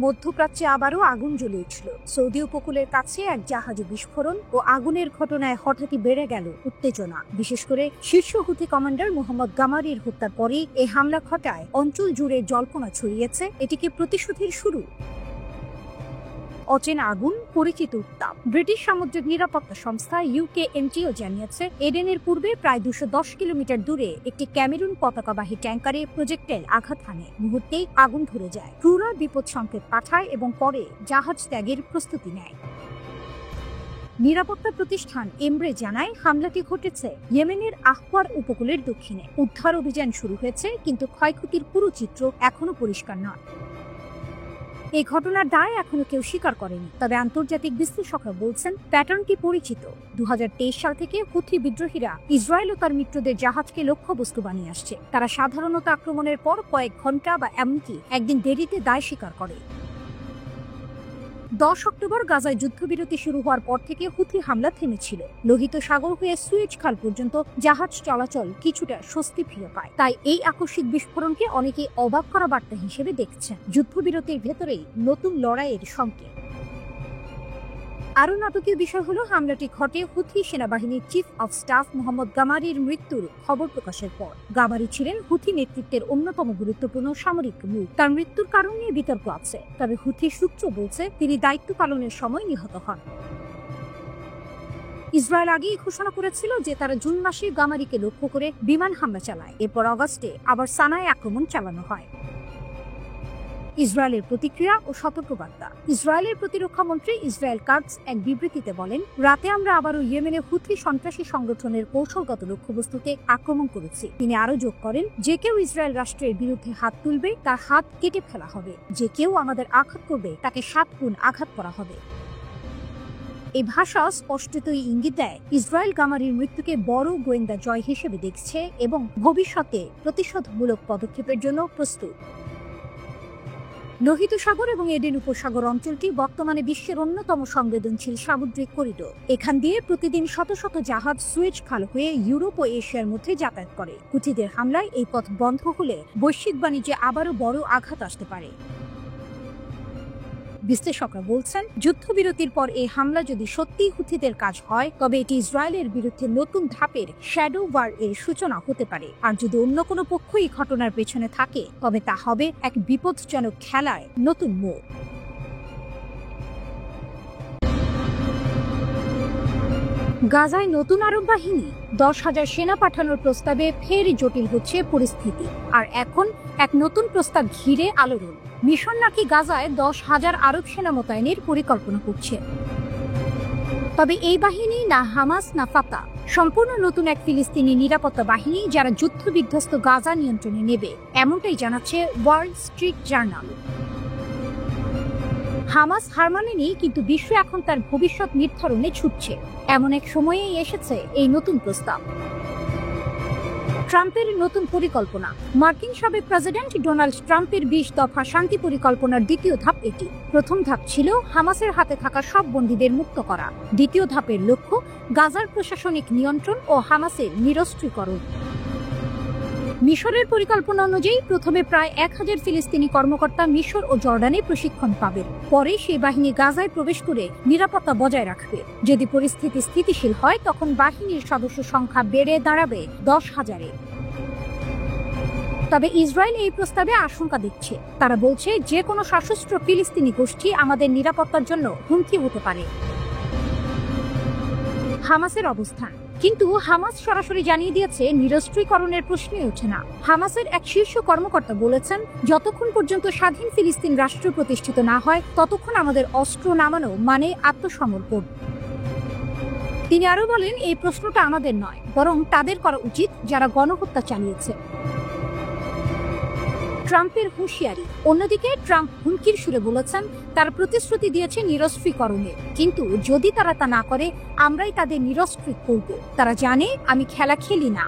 মধ্যপ্রাচ্যে আবারও আগুন জ্বলে উঠল। সৌদি উপকূলের কাছে এক জাহাজে বিস্ফোরণ ও আগুনের ঘটনায় হঠাৎই বেড়ে গেল উত্তেজনা। বিশেষ করে শীর্ষ হুথি কমান্ডার মোহাম্মদ গামারির হত্যার পরেই এই হামলা ঘটায় অঞ্চল জুড়ে জল্পনা ছড়িয়েছে এটিকে প্রতিশোধের শুরু। অচেনা আগুন, পরিচিত উত্তাপ। ব্রিটিশ সামুদ্রিক নিরাপত্তা সংস্থা UKMTও জানিয়েছে এডেনের পূর্বে প্রায় 210 কিলোমিটার দূরে একটি ক্যামেরুন পতাকাবাহী ট্যাঙ্কারে প্রজেক্টাইল আঘাত হানে। মুহূর্তেই আগুন ধরে যায়। ক্রুরা বিপদ সংকেত পাঠায় এবং পরে জাহাজ ত্যাগের প্রস্তুতি নেয়। নিরাপত্তা প্রতিষ্ঠান এমব্রে জানায় হামলাটি ঘটেছে ইয়েমেনের আহওয়ার উপকূলের দক্ষিণে। উদ্ধার অভিযান শুরু হয়েছে, কিন্তু ক্ষয়ক্ষতির পুরো চিত্র এখনো পরিষ্কার নয়। এই ঘটনার দায় এখনো কেউ স্বীকার করেনি, তবে আন্তর্জাতিক বিশ্লেষকরা বলছেন প্যাটার্নটি পরিচিত। 2023 সাল থেকে হুথি বিদ্রোহীরা ইসরায়েল ও তার মিত্রদের জাহাজকে লক্ষ্যবস্তু বানিয়ে আসছে। তারা সাধারণত আক্রমণের পর কয়েক ঘন্টা বা এমনকি একদিন দেরিতে দায় স্বীকার করে। 10 অক্টোবর গাজায় যুদ্ধবিরতি শুরু হওয়ার পর থেকে হুথি হামলা থেমেছিল। লোহিত সাগর হয়ে সুয়েজ খাল পর্যন্ত জাহাজ চলাচল কিছুটা স্বস্তি ফিরে পায়। তাই এই আকস্মিক বিস্ফোরণকে অনেকে অবাক করা বার্তা হিসেবে দেখছেন। যুদ্ধবিরতির ভেতরেই নতুন লড়াইয়ের সংকেত। আরও নাটকীয় বিষয় হলো হামলাটি ঘটে হুথি সেনাবাহিনীর চিফ অফ স্টাফ মোহাম্মদ গামারির মৃত্যুর খবর প্রকাশের পর। গামারি ছিলেন হুথি নেতৃত্বের অন্যতম গুরুত্বপূর্ণ সামরিক মুখ। তার মৃত্যুর কারণ নিয়ে বিতর্ক আছে, তবে হুথি সূত্র বলছে তিনি দায়িত্ব পালনের সময় নিহত হন। ইসরায়েল আগেই ঘোষণা করেছিল যে তারা জুন মাসে গামারিকে লক্ষ্য করে বিমান হামলা চালায়। এরপর অগস্টে আবার সানায় আক্রমণ চালানো হয়। ইসরায়েলের প্রতিক্রিয়া ও সতর্কবার্তা। ইসরায়েলের প্রতিরক্ষা মন্ত্রী ইসরায়েল কাটজ এক বিবৃতিতে বলেন, রাতে আমরা আবারও ইয়েমেনে হুথি সন্ত্রাসী সংগঠনের কৌশলগত লক্ষ্যবস্তুতে আক্রমণ করেছি। তিনি আরো যোগ করেন, যে কেউ ইসরায়েল রাষ্ট্রের বিরুদ্ধে হাত তুলবে তার হাত কেটে ফেলা হবে। যে কেউ আমাদের আঘাত করবে তাকে 7 গুণ আঘাত করা হবে। এই ভাষা স্পষ্টতই ইঙ্গিত দেয় ইসরায়েল গামারির মৃত্যুকে বড় গোয়েন্দা জয় হিসেবে দেখছে এবং ভবিষ্যতে প্রতিশোধমূলক পদক্ষেপের জন্য প্রস্তুত। লোহিত সাগর এবং এডেন উপসাগর অঞ্চলটি বর্তমানে বিশ্বের অন্যতম সংবেদনশীল সামুদ্রিক করিডোর। এখান দিয়ে প্রতিদিন শত শত জাহাজ সুয়েজ খাল হয়ে ইউরোপ ও এশিয়ার মধ্যে যাতায়াত করে। হুথিদের হামলায় এই পথ বন্ধ হলে বৈশ্বিক বাণিজ্যে আবারও বড় আঘাত আসতে পারে। বিশ্লেষকরা বলছেন, যুদ্ধবিরতির পর এই হামলা যদি সত্যিই হুথিদের কাজ হয়, তবে এটি ইসরায়েলের বিরুদ্ধে নতুন ধাপের শ্যাডো ওয়ার এর সূচনা হতে পারে। আর যদি অন্য কোনো পক্ষই ঘটনার পেছনে থাকে, তবে তা হবে এক বিপজ্জনক খেলায় নতুন মোড়। গাজায় নতুন আরব বাহিনী, 10,000 সেনা পাঠানোর প্রস্তাবে ফের জটিল হচ্ছে পরিস্থিতি। আর এখন এক নতুন প্রস্তাব ঘিরে আলোড়ন। মিশন নাকি গাজায় 10,000 আরব সেনা মোতায়েনের পরিকল্পনা করছে। তবে এই বাহিনী না হামাস না ফাতা, সম্পূর্ণ নতুন এক ফিলিস্তিনি নিরাপত্তা বাহিনী যারা যুদ্ধ বিধ্বস্ত গাজা নিয়ন্ত্রণে নেবে, এমনটাই জানাচ্ছে ওয়াল স্ট্রিট জার্নাল। হামাস হার মানেনি, কিন্তু বিশ্ব এখন তার ভবিষ্যৎ নির্ধারণে ছুটছে। এমন এক সময়েই এসেছে এই নতুন প্রস্তাব। ট্রাম্পের নতুন পরিকল্পনা। মার্কিন সাবেক প্রেসিডেন্ট ডোনাল্ড ট্রাম্পের 20 দফা শান্তি পরিকল্পনার দ্বিতীয় ধাপ এটি। প্রথম ধাপ ছিল হামাসের হাতে থাকা সব বন্দীদের মুক্ত করা। দ্বিতীয় ধাপের লক্ষ্য গাজার প্রশাসনিক নিয়ন্ত্রণ ও হামাসের নিরস্ত্রীকরণ। মিশরের পরিকল্পনা অনুযায়ী প্রথমে প্রায় 1000 ফিলিস্তিনি কর্মকর্তা মিশর ও জর্ডানে প্রশিক্ষণ পাবেন। পরে সেই বাহিনী গাজায় প্রবেশ করে নিরাপত্তা বজায় রাখবে। যদি পরিস্থিতি স্থিতিশীল হয়, তখন বাহিনীর সদস্য সংখ্যা বেড়ে দাঁড়াবে 10,000-এ। তবে ইসরায়েল এই প্রস্তাবে আশঙ্কা দিচ্ছে। তারা বলছে, যে কোনো সশস্ত্র ফিলিস্তিনি গোষ্ঠী আমাদের নিরাপত্তার জন্য হুমকি হতে পারে। হামাসের অবস্থান। কিন্তু হামাস সরাসরি জানিয়ে দিয়েছে নিরস্ত্রীকরণের প্রশ্নই ওঠে না। হামাসের এক শীর্ষ কর্মকর্তা বলেছেন, যতক্ষণ পর্যন্ত স্বাধীন ফিলিস্তিন রাষ্ট্র প্রতিষ্ঠিত না হয়, ততক্ষণ আমাদের অস্ত্র নামানো মানে আত্মসমর্পণ। তিনি আরো বলেন, এই প্রশ্নটা আমাদের নয়, বরং তাদের করা উচিত যারা গণহত্যা চালিয়েছে। ট্রাম্পের হুঁশিয়ারি। অন্যদিকে ট্রাম্প হুমকির সুরে বলেছেন, তারা প্রতিশ্রুতি দিয়েছে নিরস্ত্রীকরণের, কিন্তু যদি তারা তা না করে, আমরাই তাদের নিরস্ত্রীক করব। তারা জানে আমি খেলা খেলি না।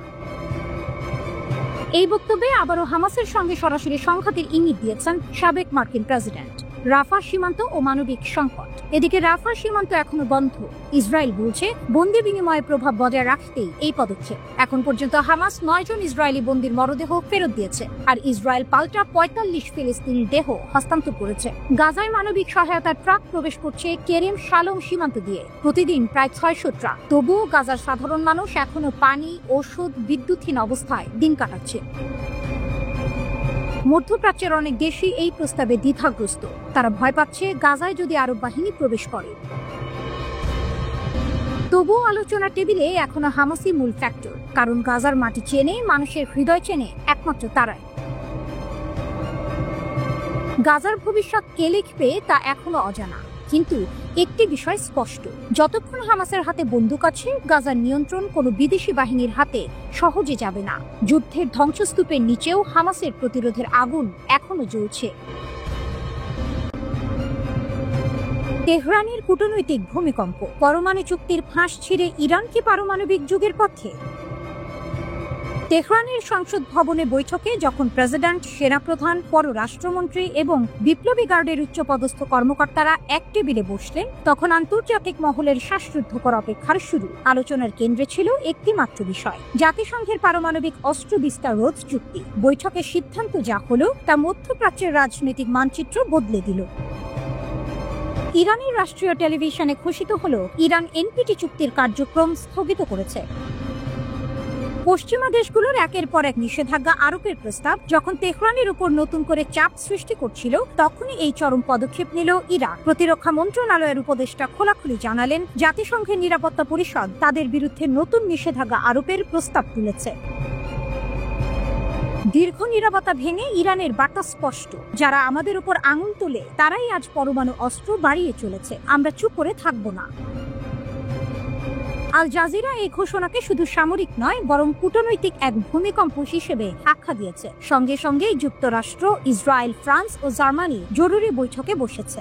এই বক্তব্যে আবারও হামাসের সঙ্গে সরাসরি সংঘাতের ইঙ্গিত দিয়েছেন সাবেক মার্কিন প্রেসিডেন্ট। রাফা সীমান্ত ও মানবিক সংকট। এদিকে রাফা সীমান্ত এখনো বন্ধ। ইসরায়েল বলছে বন্দি বিনিময়ে প্রভাব বজায় রাখতেই এই পদক্ষেপ। এখন পর্যন্ত হামাস 9 জন ইসরায়েলি বন্দির মরদেহ ফেরত দিয়েছে, আর ইসরায়েল পাল্টা 45 ফিলিস্তিনির দেহ হস্তান্তর করেছে। গাজায় মানবিক সহায়তার ট্রাক প্রবেশ করছে কেরেম শালোম সীমান্ত দিয়ে, প্রতিদিন প্রায় 600 ট্রাক। তবুও গাজার সাধারণ মানুষ এখনো পানি, ওষুধ, বিদ্যুৎহীন অবস্থায় দিন কাটাচ্ছে। মধ্যপ্রাচ্যের অনেক দেশই এই প্রস্তাবে দ্বিধাগ্রস্ত। তারা ভয় পাচ্ছে গাজায় যদি আরব বাহিনী প্রবেশ করে। তবুও আলোচনার টেবিলে এখনো হামাসই মূল ফ্যাক্টর, কারণ গাজার মাটি চেনে, মানুষের হৃদয় চেনে একমাত্র তারাই। গাজার ভবিষ্যৎ কে লিখবে তা এখনো অজানা, কিন্তু একটি বিষয় স্পষ্ট, যতক্ষণ হামাসের হাতে বন্দুক আছে, গাজার নিয়ন্ত্রণ কোনো বিদেশি বাহিনীর হাতে সহজে যাবে না। যুদ্ধের ধ্বংসস্তূপের নিচেও হামাসের প্রতিরোধের আগুন এখনো জ্বলছে। তেহরানের কূটনৈতিক ভূমিকম্প, পরমাণু চুক্তির ফাঁস ছিঁড়ে ইরান কি পারমাণবিক যুগের পথে? তেহরানের সংসদ ভবনে বৈঠকে যখন প্রেসিডেন্ট, সেনাপ্রধান, পররাষ্ট্রমন্ত্রী এবং বিপ্লবী গার্ডের উচ্চপদস্থ কর্মকর্তারা এক টেবিলে বসলেন, তখন আন্তর্জাতিক মহলের শ্বাসরুদ্ধকর অপেক্ষার শুরু। আলোচনার কেন্দ্রে ছিল একটি মাত্র বিষয়, জাতিসংঘের পারমাণবিক অস্ত্র বিস্তার রোধ চুক্তি। বৈঠকের সিদ্ধান্ত যা হলো তা মধ্যপ্রাচ্যের রাজনৈতিক মানচিত্র বদলে দিল। ইরানের রাষ্ট্রীয় টেলিভিশনে ঘোষিত হলো ইরান এনপিটি চুক্তির কার্যক্রম স্থগিত করেছে। পশ্চিমা দেশগুলোর একের পর এক নিষেধাজ্ঞা আরোপের প্রস্তাব যখন তেহরানের উপর নতুন করে চাপ সৃষ্টি করছিল, তখনই এই চরম পদক্ষেপ নিল ইরান। প্রতিরক্ষা মন্ত্রণালয়ের উপদেষ্টা খোলাখুলি জানালেন, জাতিসংঘের নিরাপত্তা পরিষদ তাদের বিরুদ্ধে নতুন নিষেধাজ্ঞা আরোপের প্রস্তাব তুলেছে। দীর্ঘ নীরবতা ভেঙে ইরানের বার্তা স্পষ্ট, যারা আমাদের উপর আঙুল তোলে তারাই আজ পরমাণু অস্ত্র বাড়িয়ে চলেছে, আমরা চুপ করে থাকব না। আল জাজিরা এই ঘোষণাকে শুধু সামরিক নয়, বরং কূটনৈতিক এক ভূমিকম্প হিসেবে আখ্যা দিয়েছে। সঙ্গে সঙ্গেই যুক্তরাষ্ট্র, ইসরায়েল, ফ্রান্স ও জার্মানি জরুরি বৈঠকে বসেছে।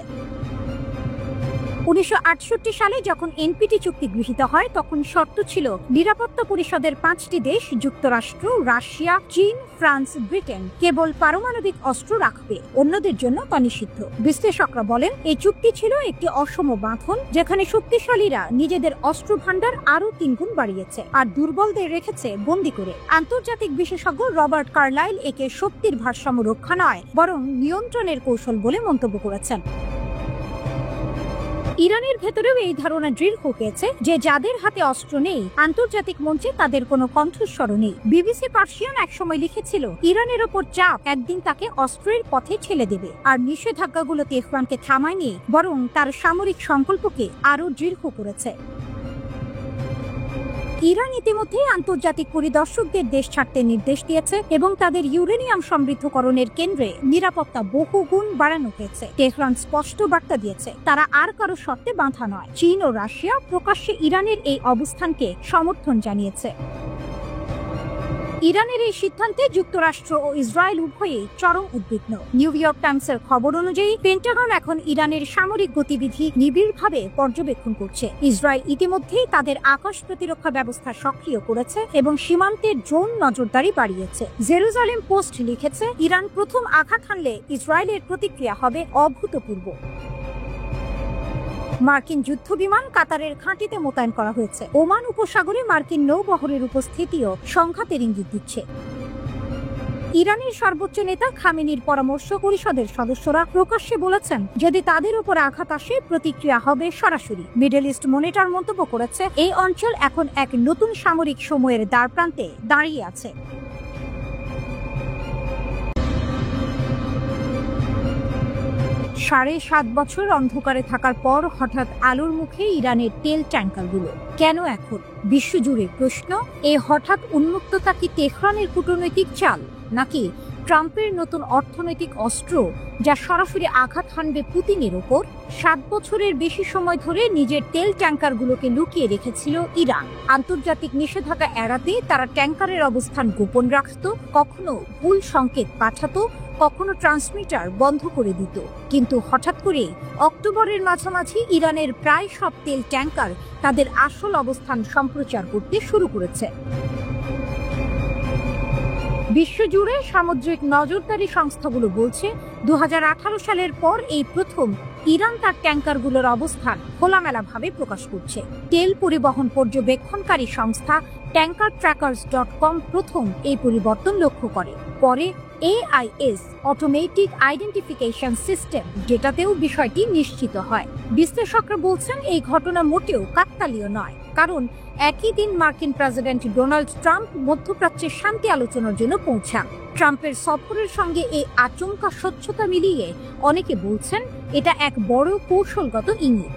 1968 সালে যখন এনপিটি চুক্তি গৃহীত হয়, তখন শর্ত ছিল নিরাপত্তা পরিষদের 5টি দেশ, যুক্তরাষ্ট্র, রাশিয়া, চীন, ফ্রান্স, ব্রিটেন, কেবল পারমাণবিক অস্ত্র রাখবে, অন্যদের জন্য তা নিষিদ্ধ। বিশ্লেষকরা বলেন, এই চুক্তি ছিল একটি অসম বাঁধন, যেখানে শক্তিশালীরা নিজেদের অস্ত্র ভান্ডার আরো 3 গুণ বাড়িয়েছে আর দুর্বলদের রেখেছে বন্দী করে। আন্তর্জাতিক বিশেষজ্ঞ রবার্ট কার্লাইল একে শক্তির ভারসাম্য রক্ষা নয়, বরং নিয়ন্ত্রণের কৌশল বলে মন্তব্য করেছেন। ইরানের ভেতরেও এই ধারণা দৃঢ় হয়েছে যে যাদের হাতে অস্ত্র নেই, আন্তর্জাতিক মঞ্চে তাদের কোনো কণ্ঠস্বর নেই। বিবিসি পার্সিয়ান একসময় লিখেছিল, ইরানের ওপর চাপ একদিন তাকে অস্ত্রের পথে ঠেলে দেবে, আর নিষেধাজ্ঞাগুলো তেহরানকে থামায়নি, বরং তার সামরিক সংকল্পকে আরো দৃঢ় করেছে। ইরান ইতিমধ্যে আন্তর্জাতিক পরিদর্শকদের দেশ ছাড়তে নির্দেশ দিয়েছে এবং তাদের ইউরেনিয়াম সমৃদ্ধকরণের কেন্দ্রে নিরাপত্তা বহুগুণ বাড়ানো হয়েছে। তেহরান স্পষ্ট বার্তা দিয়েছে, তারা আর কারো শর্তে বাঁধা নয়। চীন ও রাশিয়া প্রকাশ্যে ইরানের এই অবস্থানকে সমর্থন জানিয়েছে। ইরানের এই সিদ্ধান্তে যুক্তরাষ্ট্র ও ইসরায়েল উভয়েই চরম উদ্বিগ্ন। নিউ ইয়র্ক টাইমসের খবর অনুযায়ী পেন্টাগন এখন ইরানের সামরিক গতিবিধি নিবিড়ভাবে পর্যবেক্ষণ করছে। ইসরায়েল ইতিমধ্যেই তাদের আকাশ প্রতিরক্ষা ব্যবস্থা সক্রিয় করেছে এবং সীমান্তের ড্রোন নজরদারি বাড়িয়েছে। জেরুজালেম পোস্ট লিখেছে, ইরান প্রথম আঘাত হানলে ইসরায়েলের প্রতিক্রিয়া হবে অভূতপূর্ব। মার্কিন যুদ্ধবিমান কাতারের ঘাঁটিতে মোতায়েন করা হয়েছে। ওমান উপসাগরে মার্কিন নৌবহরের উপস্থিতিও সংঘাতের ইঙ্গিত দিচ্ছে। ইরানের সর্বোচ্চ নেতা খামেনির পরামর্শ পরিষদের সদস্যরা প্রকাশ্যে বলেছেন, যদি তাদের উপর আঘাত আসে, প্রতিক্রিয়া হবে সরাসরি। মিডল ইস্ট মনিটর মন্তব্য করেছে, এই অঞ্চল এখন এক নতুন সামরিক সময়ের দ্বারপ্রান্তে দাঁড়িয়ে আছে। 7.5 বছর অন্ধকারে থাকার পর হঠাৎ আলোর মুখে ইরানের তেল ট্যাঙ্কারগুলো কেন এখন? বিশ্বজুড়ে প্রশ্ন, এই হঠাৎ উন্মুক্ততা কি তেহরানের কূটনৈতিক চাল, নাকি ট্রাম্পের নতুন অর্থনৈতিক অস্ত্র যা সরাসরি আঘাত হানবে পুতিনের ওপর? 7 বছরের বেশি সময় ধরে নিজের তেল ট্যাঙ্কারগুলোকে লুকিয়ে রেখেছিল ইরান। আন্তর্জাতিক নিষেধাজ্ঞা এড়াতে তারা ট্যাঙ্কারের অবস্থান গোপন রাখত, কখনো ভুল সংকেত পাঠাতো, কখনো ট্রান্সমিটার বন্ধ করে দিত। কিন্তু হঠাৎ করে অক্টোবরের মাঝামাঝি ইরানের প্রায় সব তেল ট্যাঙ্কার তাদের আসল অবস্থান সম্প্রচার করতে শুরু করেছে। বিশ্বজুড়ে সামুদ্রিক নজরদারি সংস্থাগুলো বলছে 2018 সালের পর এই প্রথম ইরান তার ট্যাঙ্কারগুলোর অবস্থান খোলামেলাভাবে প্রকাশ করছে। তেল পরিবহন পর্যবেক্ষণকারী সংস্থা tankertrackers.com প্রথম এই পরিবর্তন লক্ষ্য করে। পরে AIS অটোমেটিক আইডেন্টিফিকেশন সিস্টেম যেটাতেও বিষয়টি নিশ্চিত হয়। বিশ্লেষকরা বলছেন এই ঘটনা মোটেও কাকতালীয় নয়, কারণ একই দিন মার্কিন প্রেসিডেন্ট ডোনাল্ড ট্রাম্প মধ্যপ্রাচ্যের শান্তি আলোচনার জন্য পৌঁছান। ট্রাম্পের সফরের সঙ্গে এই আচমকা স্বচ্ছতা মিলিয়ে অনেকে বলছেন এটা এক বড় কৌশলগত ইঙ্গিত।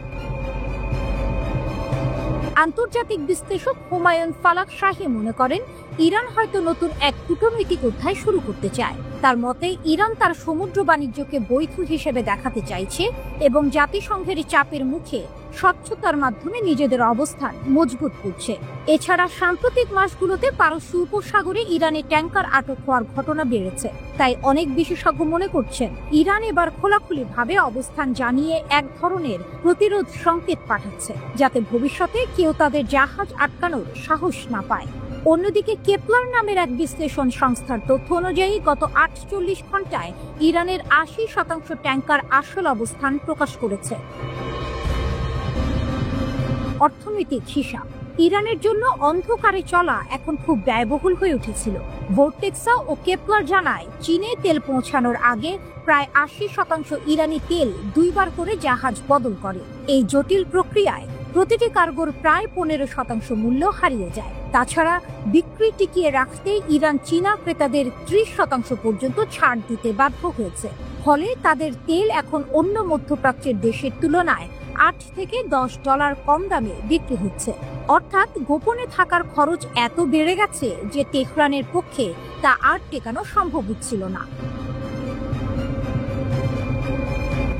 আন্তর্জাতিক বিশ্লেষক হুমায়ুন ফালাক শাহী মনে করেন ইরান হয়তো নতুন এক কূটনৈতিক অধ্যায় শুরু করতে চায়। তার মতে ইরান তার সমুদ্র বাণিজ্যকে বৈধ হিসেবে দেখাতে চাইছে এবং জাতিসংঘের চাপের মুখে স্বচ্ছতার মাধ্যমে নিজেদের অবস্থান মজবুত করছে। এছাড়া সাম্প্রতিক মাসগুলোতে পারস্য উপসাগরে ইরানের ট্যাঙ্কার আটক হওয়ার ঘটনা বেড়েছে। তাই অনেক বিশেষজ্ঞ মনে করছেন ইরান এবার খোলাখুলিভাবে অবস্থান জানিয়ে এক ধরনের প্রতিরোধ সংকেত পাঠাচ্ছে, যাতে ভবিষ্যতে কেউ তাদের জাহাজ আটকানোর সাহস না পায়। অন্যদিকে কেপলার নামের এক বিশ্লেষণ সংস্থার তথ্য অনুযায়ী গত 48 ঘন্টায় ইরানের 80% ট্যাঙ্কার আসল অবস্থান প্রকাশ করেছে। অর্থনৈতিক হিসাব ইরানের জন্য অন্ধকারে চলা এখন খুব ব্যয়বহুল হয়ে উঠেছিল। ভোর্টেক্সা ও কেপলার জানায় চীনে তেল পৌঁছানোর আগে প্রায় 80% ইরানি তেল 2 বার করে জাহাজ বদল করে। এই জটিল প্রক্রিয়ায় প্রতিটি কার্গোর প্রায় 15% মূল্য হারিয়ে যায়। তাছাড়া বিক্রি টিকিয়ে রাখতে ইরান চীনা ক্রেতাদের 30% পর্যন্ত ছাড় দিতে বাধ্য হয়েছে। ফলে তাদের তেল এখন অন্য মধ্যপ্রাচ্যের দেশের তুলনায় $8 থেকে $10 কম দামে বিক্রি হচ্ছে। অর্থাৎ গোপনে থাকার খরচ এত বেড়ে গেছে যে তেহরানের পক্ষে তা আর টেকানো সম্ভব হচ্ছিল না।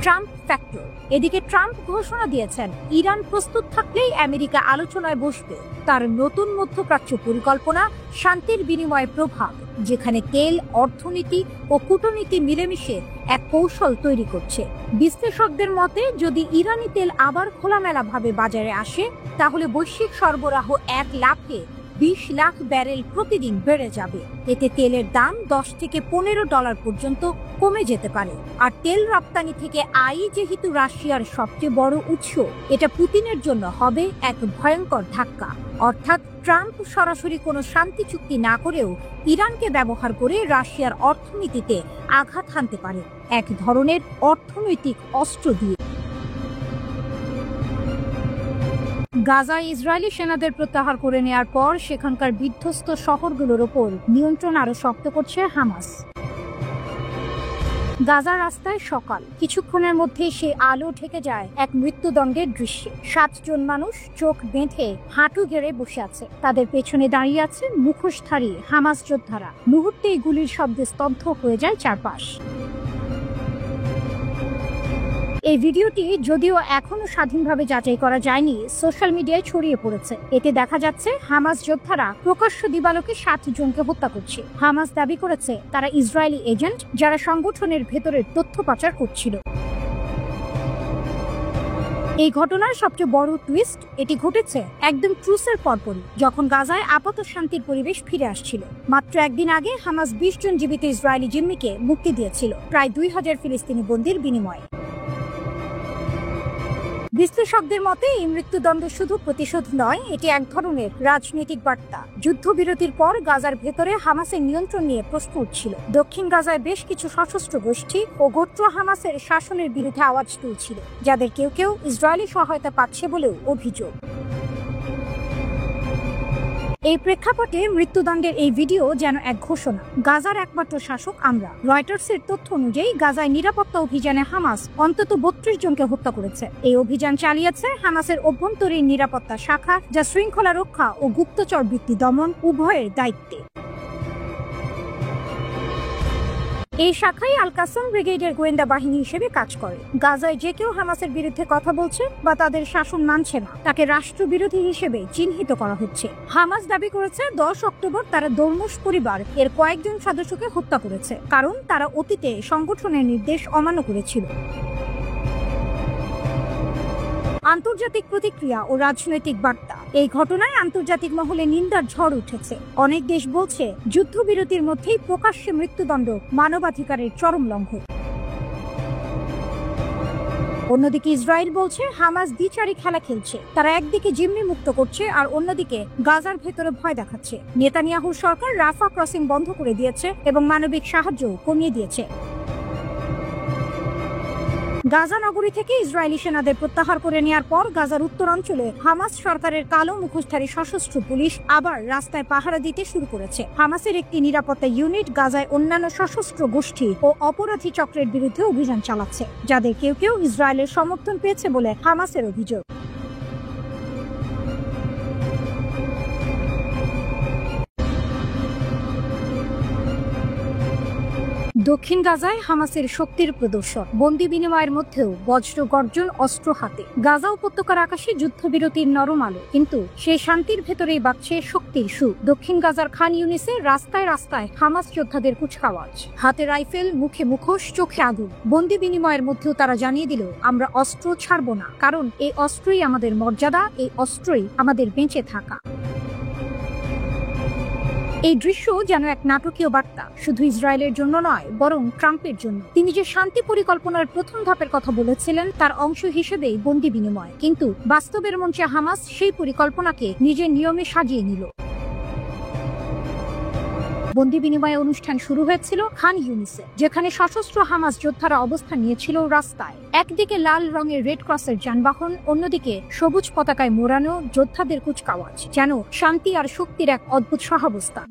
ট্রাম্প ফ্যাক্টর এদিকে ট্রাম্প ঘোষণা দিয়েছেন ইরান প্রস্তুত থাকলেই আমেরিকা আলোচনায় বসবে। তার নতুন মধ্যপ্রাচ্য পরিকল্পনা শান্তির বিনিময়ে প্রভাব, যেখানে তেল, অর্থনীতি ও কূটনীতি মিলেমিশে এক কৌশল তৈরি করছে। বিশ্লেষকদের মতে যদি ইরানি তেল আবার খোলামেলাভাবে বাজারে আসে তাহলে বৈশ্বিক সরবরাহ এক লাফে 20 লাখ ব্যারেল প্রতিদিন বেড়ে যাবে। এতে তেলের দাম $10 থেকে $15 পর্যন্ত কমে যেতে পারে। আর তেল রপ্তানি থেকে আয় যেহেতু রাশিয়ার সবচেয়ে বড় উৎস, এটা পুতিনের জন্য হবে এক ভয়ঙ্কর ধাক্কা। অর্থাৎ ট্রাম্প সরাসরি কোনো শান্তি চুক্তি না করেও ইরানকে ব্যবহার করে রাশিয়ার অর্থনীতিতে আঘাত হানতে পারে, এক ধরনের অর্থনৈতিক অস্ত্র দিয়ে। গাজায় ইসরায়েলি সেনাদের প্রত্যাহার করে নেয়ার পর সেখানকার বিধ্বস্ত শহরগুলোর ওপর নিয়ন্ত্রণ আরো শক্ত করছে হামাস। গাজার রাস্তায় সকাল কিছুক্ষণের মধ্যে সে আলো ঢেকে যায় এক মৃত্যুদণ্ডের দৃশ্যে। 7 জন মানুষ চোখ বেঁধে হাঁটু গেড়ে বসে আছে। তাদের পেছনে দাঁড়িয়ে আছে মুখোশধারী হামাস যোদ্ধারা। মুহূর্তেই গুলির শব্দে স্তব্ধ হয়ে যায় চারপাশ। এই ভিডিওটি যদিও এখনো স্বাধীনভাবে যাচাই করা যায়নি, সোশ্যাল মিডিয়ায় ছড়িয়ে পড়েছে। এতে দেখা যাচ্ছে হামাস যোদ্ধারা প্রকাশ্য দিবালোকে 7 জনকে হত্যা করছে। হামাস দাবি করেছে তারা ইসরায়েলি এজেন্ট যারা সংগঠনের ভেতরের তথ্য পাচার করছিল। এই ঘটনার সবচেয়ে বড় টুইস্ট এটি ঘটেছে একদম ট্রুসের পরপরই, যখন গাজায় আপাত শান্তির পরিবেশ ফিরে আসছিল। মাত্র একদিন আগে হামাস 20 জন জীবিত ইসরায়েলি জিম্মিকে মুক্তি দিয়েছিল প্রায় 2000 ফিলিস্তিনি বন্দীর বিনিময়ে। বিশ্লেষকদের মতে এই মৃত্যুদণ্ড শুধু প্রতিশোধ নয়, এটি এক ধরনের রাজনৈতিক বার্তা। যুদ্ধবিরতির পর গাজার ভেতরে হামাসের নিয়ন্ত্রণ নিয়ে প্রশ্ন উঠছিল। দক্ষিণ গাজায় বেশ কিছু সশস্ত্র গোষ্ঠী ও গোত্র হামাসের শাসনের বিরুদ্ধে আওয়াজ তুলছিল, যাদের কেউ কেউ ইসরায়েলি সহায়তা পাচ্ছে বলেও অভিযোগ। এই প্রেক্ষাপটে মৃত্যুদণ্ডের এই ভিডিও যেন এক ঘোষণা, গাজার একমাত্র শাসক আমরা। রয়টার্সের তথ্য অনুযায়ী গাজায় নিরাপত্তা অভিযানে হামাস অন্তত 32 জনকে হত্যা করেছে। এই অভিযান চালিয়েছে হামাসের অভ্যন্তরীণ নিরাপত্তা শাখা, যা শৃঙ্খলা রক্ষা ও গুপ্তচর বৃত্তি দমন উভয়ের দায়িত্বে। এই শাখায় আল কাসাম ব্রিগেডের গোয়েন্দা বাহিনী হিসেবে কাজ করে। গাজায় যে কেউ হামাসের বিরুদ্ধে কথা বলছে বা তাদের শাসন মানছে না, তাকে রাষ্ট্রবিরোধী হিসেবে চিহ্নিত করা হচ্ছে। হামাস দাবি করেছে 10 অক্টোবর তারা দরমুশ পরিবার এর কয়েকজন সদস্যকে হত্যা করেছে, কারণ তারা অতীতে সংগঠনের নির্দেশ অমান্য করেছিল। আন্তর্জাতিক প্রতিক্রিয়া ও রাজনৈতিক বার্তা। এই ঘটনায় আন্তর্জাতিক মহলে নিন্দার ঝড় উঠেছে। অনেক দেশ বলছে যুদ্ধবিরতির মধ্যেই প্রকাশ্যে মৃত্যুদণ্ড মানবাধিকারের চরম লঙ্ঘন। অন্যদিকে ইসরায়েল বলছে হামাস দ্বিচারী খেলা খেলছে। তারা একদিকে জিম্মি মুক্ত করছে আর অন্যদিকে গাজার ভেতরে ভয় দেখাচ্ছে। নেতানিয়াহুর সরকার রাফা ক্রসিং বন্ধ করে দিয়েছে এবং মানবিক সাহায্য কমিয়ে দিয়েছে। গাজা নগরী থেকে ইসরায়েলি সেনাদের প্রত্যাহার করে নেওয়ার পর গাজার উত্তরাঞ্চলে হামাস সরকারের কালো মুখোশধারী সশস্ত্র পুলিশ আবার রাস্তায় পাহারা দিতে শুরু করেছে। হামাসের একটি নিরাপত্তা ইউনিট গাজায় অন্যান্য সশস্ত্র গোষ্ঠী ও অপরাধী চক্রের বিরুদ্ধে অভিযান চালাচ্ছে, যাদের কেউ কেউ ইসরায়েলের সমর্থন পেয়েছে বলে হামাসের অভিযোগ। দক্ষিণ গাজায় হামাসের শক্তির প্রদর্শন। বন্দি বিনিময়ের মধ্যেও বজ্র গর্জন, অস্ত্র হাতে। গাজা উপত্যকার আকাশে যুদ্ধবিরতির নরম আলো, কিন্তু সেই শান্তির ভেতরেই বাজছে শক্তির সুর। দক্ষিণ গাজার খান ইউনিসে রাস্তায় রাস্তায় হামাস যোদ্ধাদের কুচকাওয়াজ, হাতে রাইফেল, মুখে মুখোশ, চোখে আগুন। বন্দি বিনিময়ের মধ্যেও তারা জানিয়ে দিল, আমরা অস্ত্র ছাড়ব না, কারণ এই অস্ত্রই আমাদের মর্যাদা, এই অস্ত্রই আমাদের বেঁচে থাকা। এই দৃশ্য যেন এক নাটকীয় বার্তা, শুধু ইসরায়েলের জন্য নয়, বরং ট্রাম্পের জন্য। তিনি যে শান্তি পরিকল্পনার প্রথম ধাপের কথা বলেছিলেন, তার অংশ হিসেবেই বন্দি বিনিময়। কিন্তু বাস্তবের মঞ্চে হামাস সেই পরিকল্পনাকে নিজের নিয়মে সাজিয়ে নিল। বন্দি বিনিময় অনুষ্ঠান শুরু হয়েছিল খান ইউনিসে, যেখানে সশস্ত্র হামাস যোদ্ধারা অবস্থান নিয়েছিল রাস্তায়। একদিকে লাল রঙের রেড ক্রসের যানবাহন, অন্যদিকে সবুজ পতাকায় মোড়ানো যোদ্ধাদের কুচকাওয়াজ, যেন শান্তি আর শক্তির এক অদ্ভুত সহাবস্থান।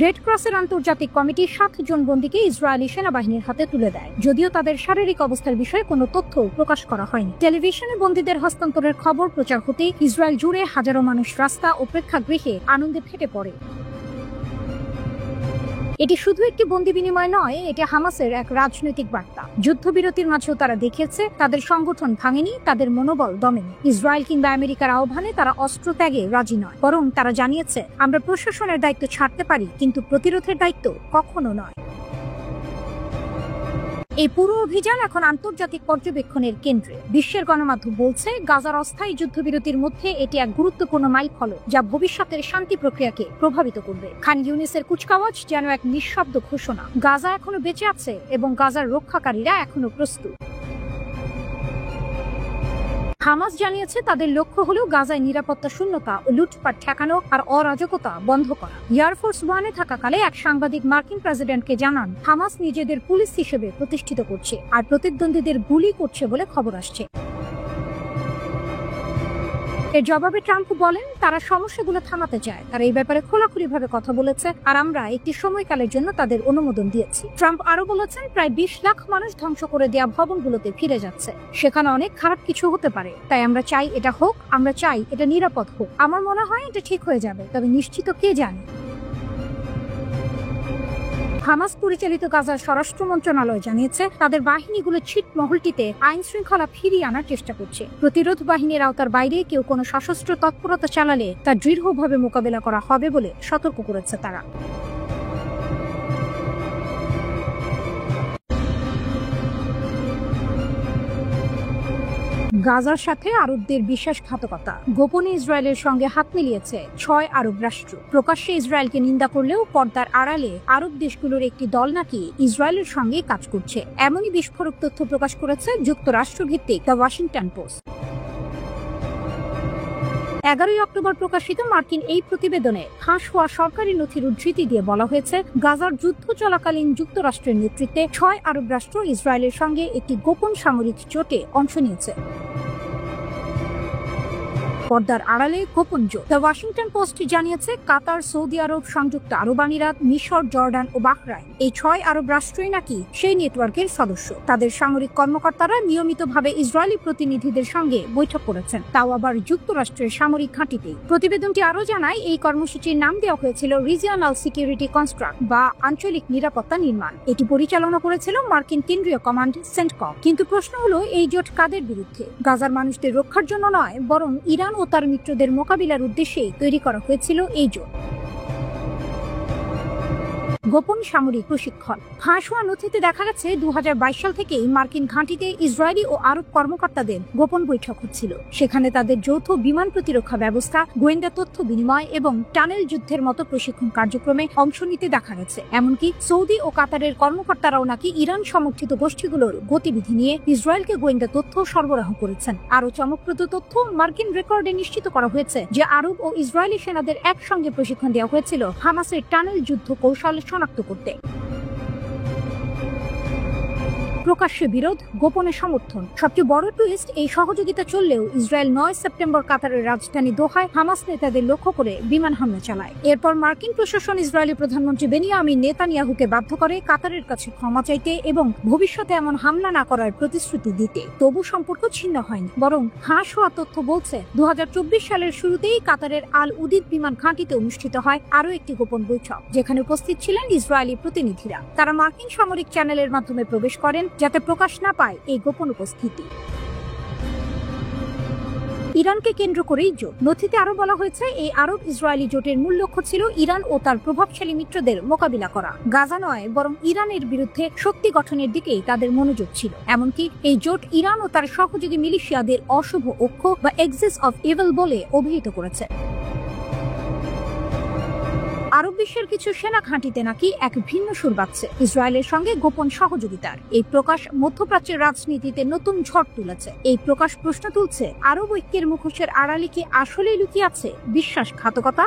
রেড ক্রসের আন্তর্জাতিক কমিটি 7 জন বন্দীকে ইসরায়েলি সেনাবাহিনীর হাতে তুলে দেয়, যদিও তাদের শারীরিক অবস্থার বিষয়ে কোনো তথ্য প্রকাশ করা হয়নি। টেলিভিশনে বন্দীদের হস্তান্তরের খবর প্রচার হতেই ইসরায়েল জুড়ে হাজারো মানুষ রাস্তা ও প্রেক্ষাগৃহে আনন্দে ফেটে পড়ে। এটি শুধু একটি বন্দি বিনিময় নয়, এটি হামাসের এক রাজনৈতিক বার্তা। যুদ্ধবিরতির মাঝেও তারা দেখিয়েছে তাদের সংগঠন ভাঙেনি, তাদের মনোবল দমেনি। ইসরায়েল কিংবা আমেরিকার আহ্বানে তারা অস্ত্র ত্যাগে রাজি নয়, বরং তারা জানিয়েছে আমরা প্রশাসনের দায়িত্ব ছাড়তে পারি, কিন্তু প্রতিরোধের দায়িত্ব কখনো নয়। এই পুরো অভিযান এখন আন্তর্জাতিক পর্যবেক্ষণের কেন্দ্রে। বিশ্বের গণমাধ্যম বলছে গাজার অস্থায়ী যুদ্ধবিরতির মধ্যে এটি এক গুরুত্বপূর্ণ মাইলফলক, যা ভবিষ্যতের শান্তি প্রক্রিয়াকে প্রভাবিত করবে। খান ইউনিসের কুচকাওয়াজ যেন এক নিঃশব্দ ঘোষণা, গাজা এখনো বেঁচে আছে এবং গাজার রক্ষাকারীরা এখনো প্রস্তুত। হামাস জানিয়েছে তাদের লক্ষ্য হল গাজায় নিরাপত্তা শূন্যতা ও লুটপাট ঠেকানো আর অরাজকতা বন্ধ করা। এয়ারফোর্স ওয়ানে থাকাকালে এক সাংবাদিক মার্কিন প্রেসিডেন্টকে জানান হামাস নিজেদের পুলিশ হিসেবে প্রতিষ্ঠিত করছে আর প্রতিদ্বন্দ্বীদের গুলি করছে বলে খবর আসছে। এর জবাবে ট্রাম্প বলেন তারা সমস্যাগুলো থামাতে চায়, তারা এই ব্যাপারে খোলাখুলিভাবে কথা বলেছে আর আমরা একটি সময়কালের জন্য তাদের অনুমোদন দিয়েছি। ট্রাম্প আরো বলেছেন প্রায় 20 লাখ মানুষ ধ্বংস করে দেওয়া ভবনগুলোতে ফিরে যাচ্ছে, সেখানে অনেক খারাপ কিছু হতে পারে, তাই আমরা চাই এটা হোক, আমরা চাই এটা নিরাপদ হোক। আমার মনে হয় এটা ঠিক হয়ে যাবে, তবে নিশ্চিত কে জানে। হামাস পরিচালিত গাজার স্বরাষ্ট্র মন্ত্রণালয় জানিয়েছে তাদের বাহিনীগুলো ছিটমহলটিতে আইন শৃঙ্খলা ফিরিয়ে আনার চেষ্টা করছে। প্রতিরোধ বাহিনীর আওতার বাইরে কেউ কোনো সশস্ত্র তৎপরতা চালালে তা দৃঢ়ভাবে মোকাবেলা করা হবে বলে সতর্ক করেছে তারা। গাজার সাথে আরবদের বিশ্বাসঘাতকতা, গোপনে ইসরায়েলের সঙ্গে হাত মিলিয়েছে 6 আরব রাষ্ট্র। প্রকাশ্যে ইসরায়েলকে নিন্দা করলেও পর্দার আড়ালে আরব দেশগুলোর একটি দল নাকি ইসরায়েলের সঙ্গে কাজ করছে, এমনই বিস্ফোরক তথ্য প্রকাশ করেছে যুক্তরাষ্ট্র ভিত্তিক দ্য ওয়াশিংটন পোস্ট। 11 অক্টোবর প্রকাশিত মার্কিন এই প্রতিবেদনে ফাঁস হওয়া সরকারি নথির উদ্ধৃতি দিয়ে বলা হয়েছে গাজার যুদ্ধ চলাকালীন যুক্তরাষ্ট্রের নেতৃত্বে 6 আরব রাষ্ট্র ইসরায়েলের সঙ্গে একটি গোপন সামরিক জোটে অংশ নিয়েছে। পর্দার আড়ালে গোপন জোট। দ্য ওয়াশিংটন পোস্ট জানিয়েছে কাতার, সৌদি আরব, সংযুক্ত আরব আমিরাত, মিশর, জর্ডান ও বাহরাইন, এই 6 আরব রাষ্ট্রই নাকি সেই নেটওয়ার্কের সদস্য। তাদের সামরিক কর্মকর্তারা নিয়মিতভাবে ইসরায়েলি প্রতিনিধিদের সঙ্গে বৈঠক করেছেন, তাও আবার যুক্তরাষ্ট্রের সামরিক ঘাঁটিতেই। প্রতিবেদনটি আরও জানায় এই কর্মসূচির নাম দেওয়া হয়েছিল রিজিওনাল সিকিউরিটি কনস্ট্রাক্ট বা আঞ্চলিক নিরাপত্তা নির্মাণ। এটি পরিচালনা করেছিল মার্কিন কেন্দ্রীয় কমান্ড সেন্টকম। কিন্তু প্রশ্ন হলো এই জোট কাদের বিরুদ্ধে? গাজার মানুষদের রক্ষার জন্য নয়, বরং ইরান ও তার মিত্রদের মোকাবিলার উদ্দেশ্যেই তৈরি করা হয়েছিল এই জোট। গোপন সামরিক প্রশিক্ষণ। ফাঁস হওয়া নথিতে দেখা গেছে 2022 সাল থেকেই মার্কিন ঘাঁটিতে ইসরায়েলি ও আরব কর্মকর্তাদের গোপন বৈঠক হচ্ছিল। সেখানে তাদের যৌথ বিমান প্রতিরক্ষা ব্যবস্থা, গোয়েন্দা তথ্য বিনিময় এবং টানেল যুদ্ধের মতো প্রশিক্ষণ কার্যক্রমে অংশ নিতে দেখা গেছে। এমনকি সৌদি ও কাতারের কর্মকর্তারাও নাকি ইরান সমর্থিত গোষ্ঠীগুলোর গতিবিধি নিয়ে ইসরায়েলকে গোয়েন্দা তথ্য সরবরাহ করেছেন। আরও চমকপ্রদ তথ্য, মার্কিন রেকর্ডে নিশ্চিত করা হয়েছে যে আরব ও ইসরায়েলি সেনাদের একসঙ্গে প্রশিক্ষণ দেওয়া হয়েছিল হামাসের টানেল যুদ্ধ কৌশল শনাক্ত করতে। প্রকাশ্যে বিরোধ, গোপনে সমর্থন। সবচেয়ে বড় টুইস্ট, এই সহযোগিতা চললেও ইসরায়েল 9 সেপ্টেম্বর কাতারের রাজধানী দোহায় হামাস নেতাদের লক্ষ্য করে বিমান হামলা চালায়। এরপর মার্কিন প্রশাসন ইসরায়েলি প্রধানমন্ত্রী বেনিয়ামিন নেতানিয়াহুকে বাধ্য করে কাতারের কাছে ক্ষমা চাইতে এবং ভবিষ্যতে এমন হামলা না করার প্রতিশ্রুতি দিতে। তবু সম্পর্ক ছিন্ন হয়নি, বরং ফাঁস হওয়া তথ্য বলছে 2024 সালের শুরুতেই কাতারের আল উদিদ বিমান ঘাঁটিতে অনুষ্ঠিত হয় আরও একটি গোপন বৈঠক, যেখানে উপস্থিত ছিলেন ইসরায়েলি প্রতিনিধিরা। তারা মার্কিন সামরিক চ্যানেলের মাধ্যমে প্রবেশ করেন যাতে প্রকাশ না পায় এই গোপন উপস্থিতি। ইরানকে কেন্দ্র করেই জোট। নথিতে আরো বলা হয়েছে, এই আরব ইসরায়েলি জোটের মূল লক্ষ্য ছিল ইরান ও তার প্রভাবশালী মিত্রদের মোকাবিলা করা। গাজা নয়, বরং ইরানের বিরুদ্ধে শক্তি গঠনের দিকেই তাদের মনোযোগ ছিল। এমনকি এই জোট ইরান ও তার সহযোগী মিলিশিয়াদের অশুভ অক্ষ বা এক্সিস অফ ইভিল বলে অভিহিত করেছে। আরব বিশ্বের কিছু সেনা ঘাঁটিতে নাকি এক ভিন্ন সুর বাজছে ইসরায়েলের সঙ্গে গোপন সহযোগিতার। এই প্রকাশ মধ্যপ্রাচ্যের রাজনীতিতে নতুন ঝড় তুলেছে। এই প্রকাশ প্রশ্ন তুলছে, আরব ঐক্যের মুখোশের আড়ালে কি আসলেই লুকিয়ে আছে বিশ্বাসঘাতকতা?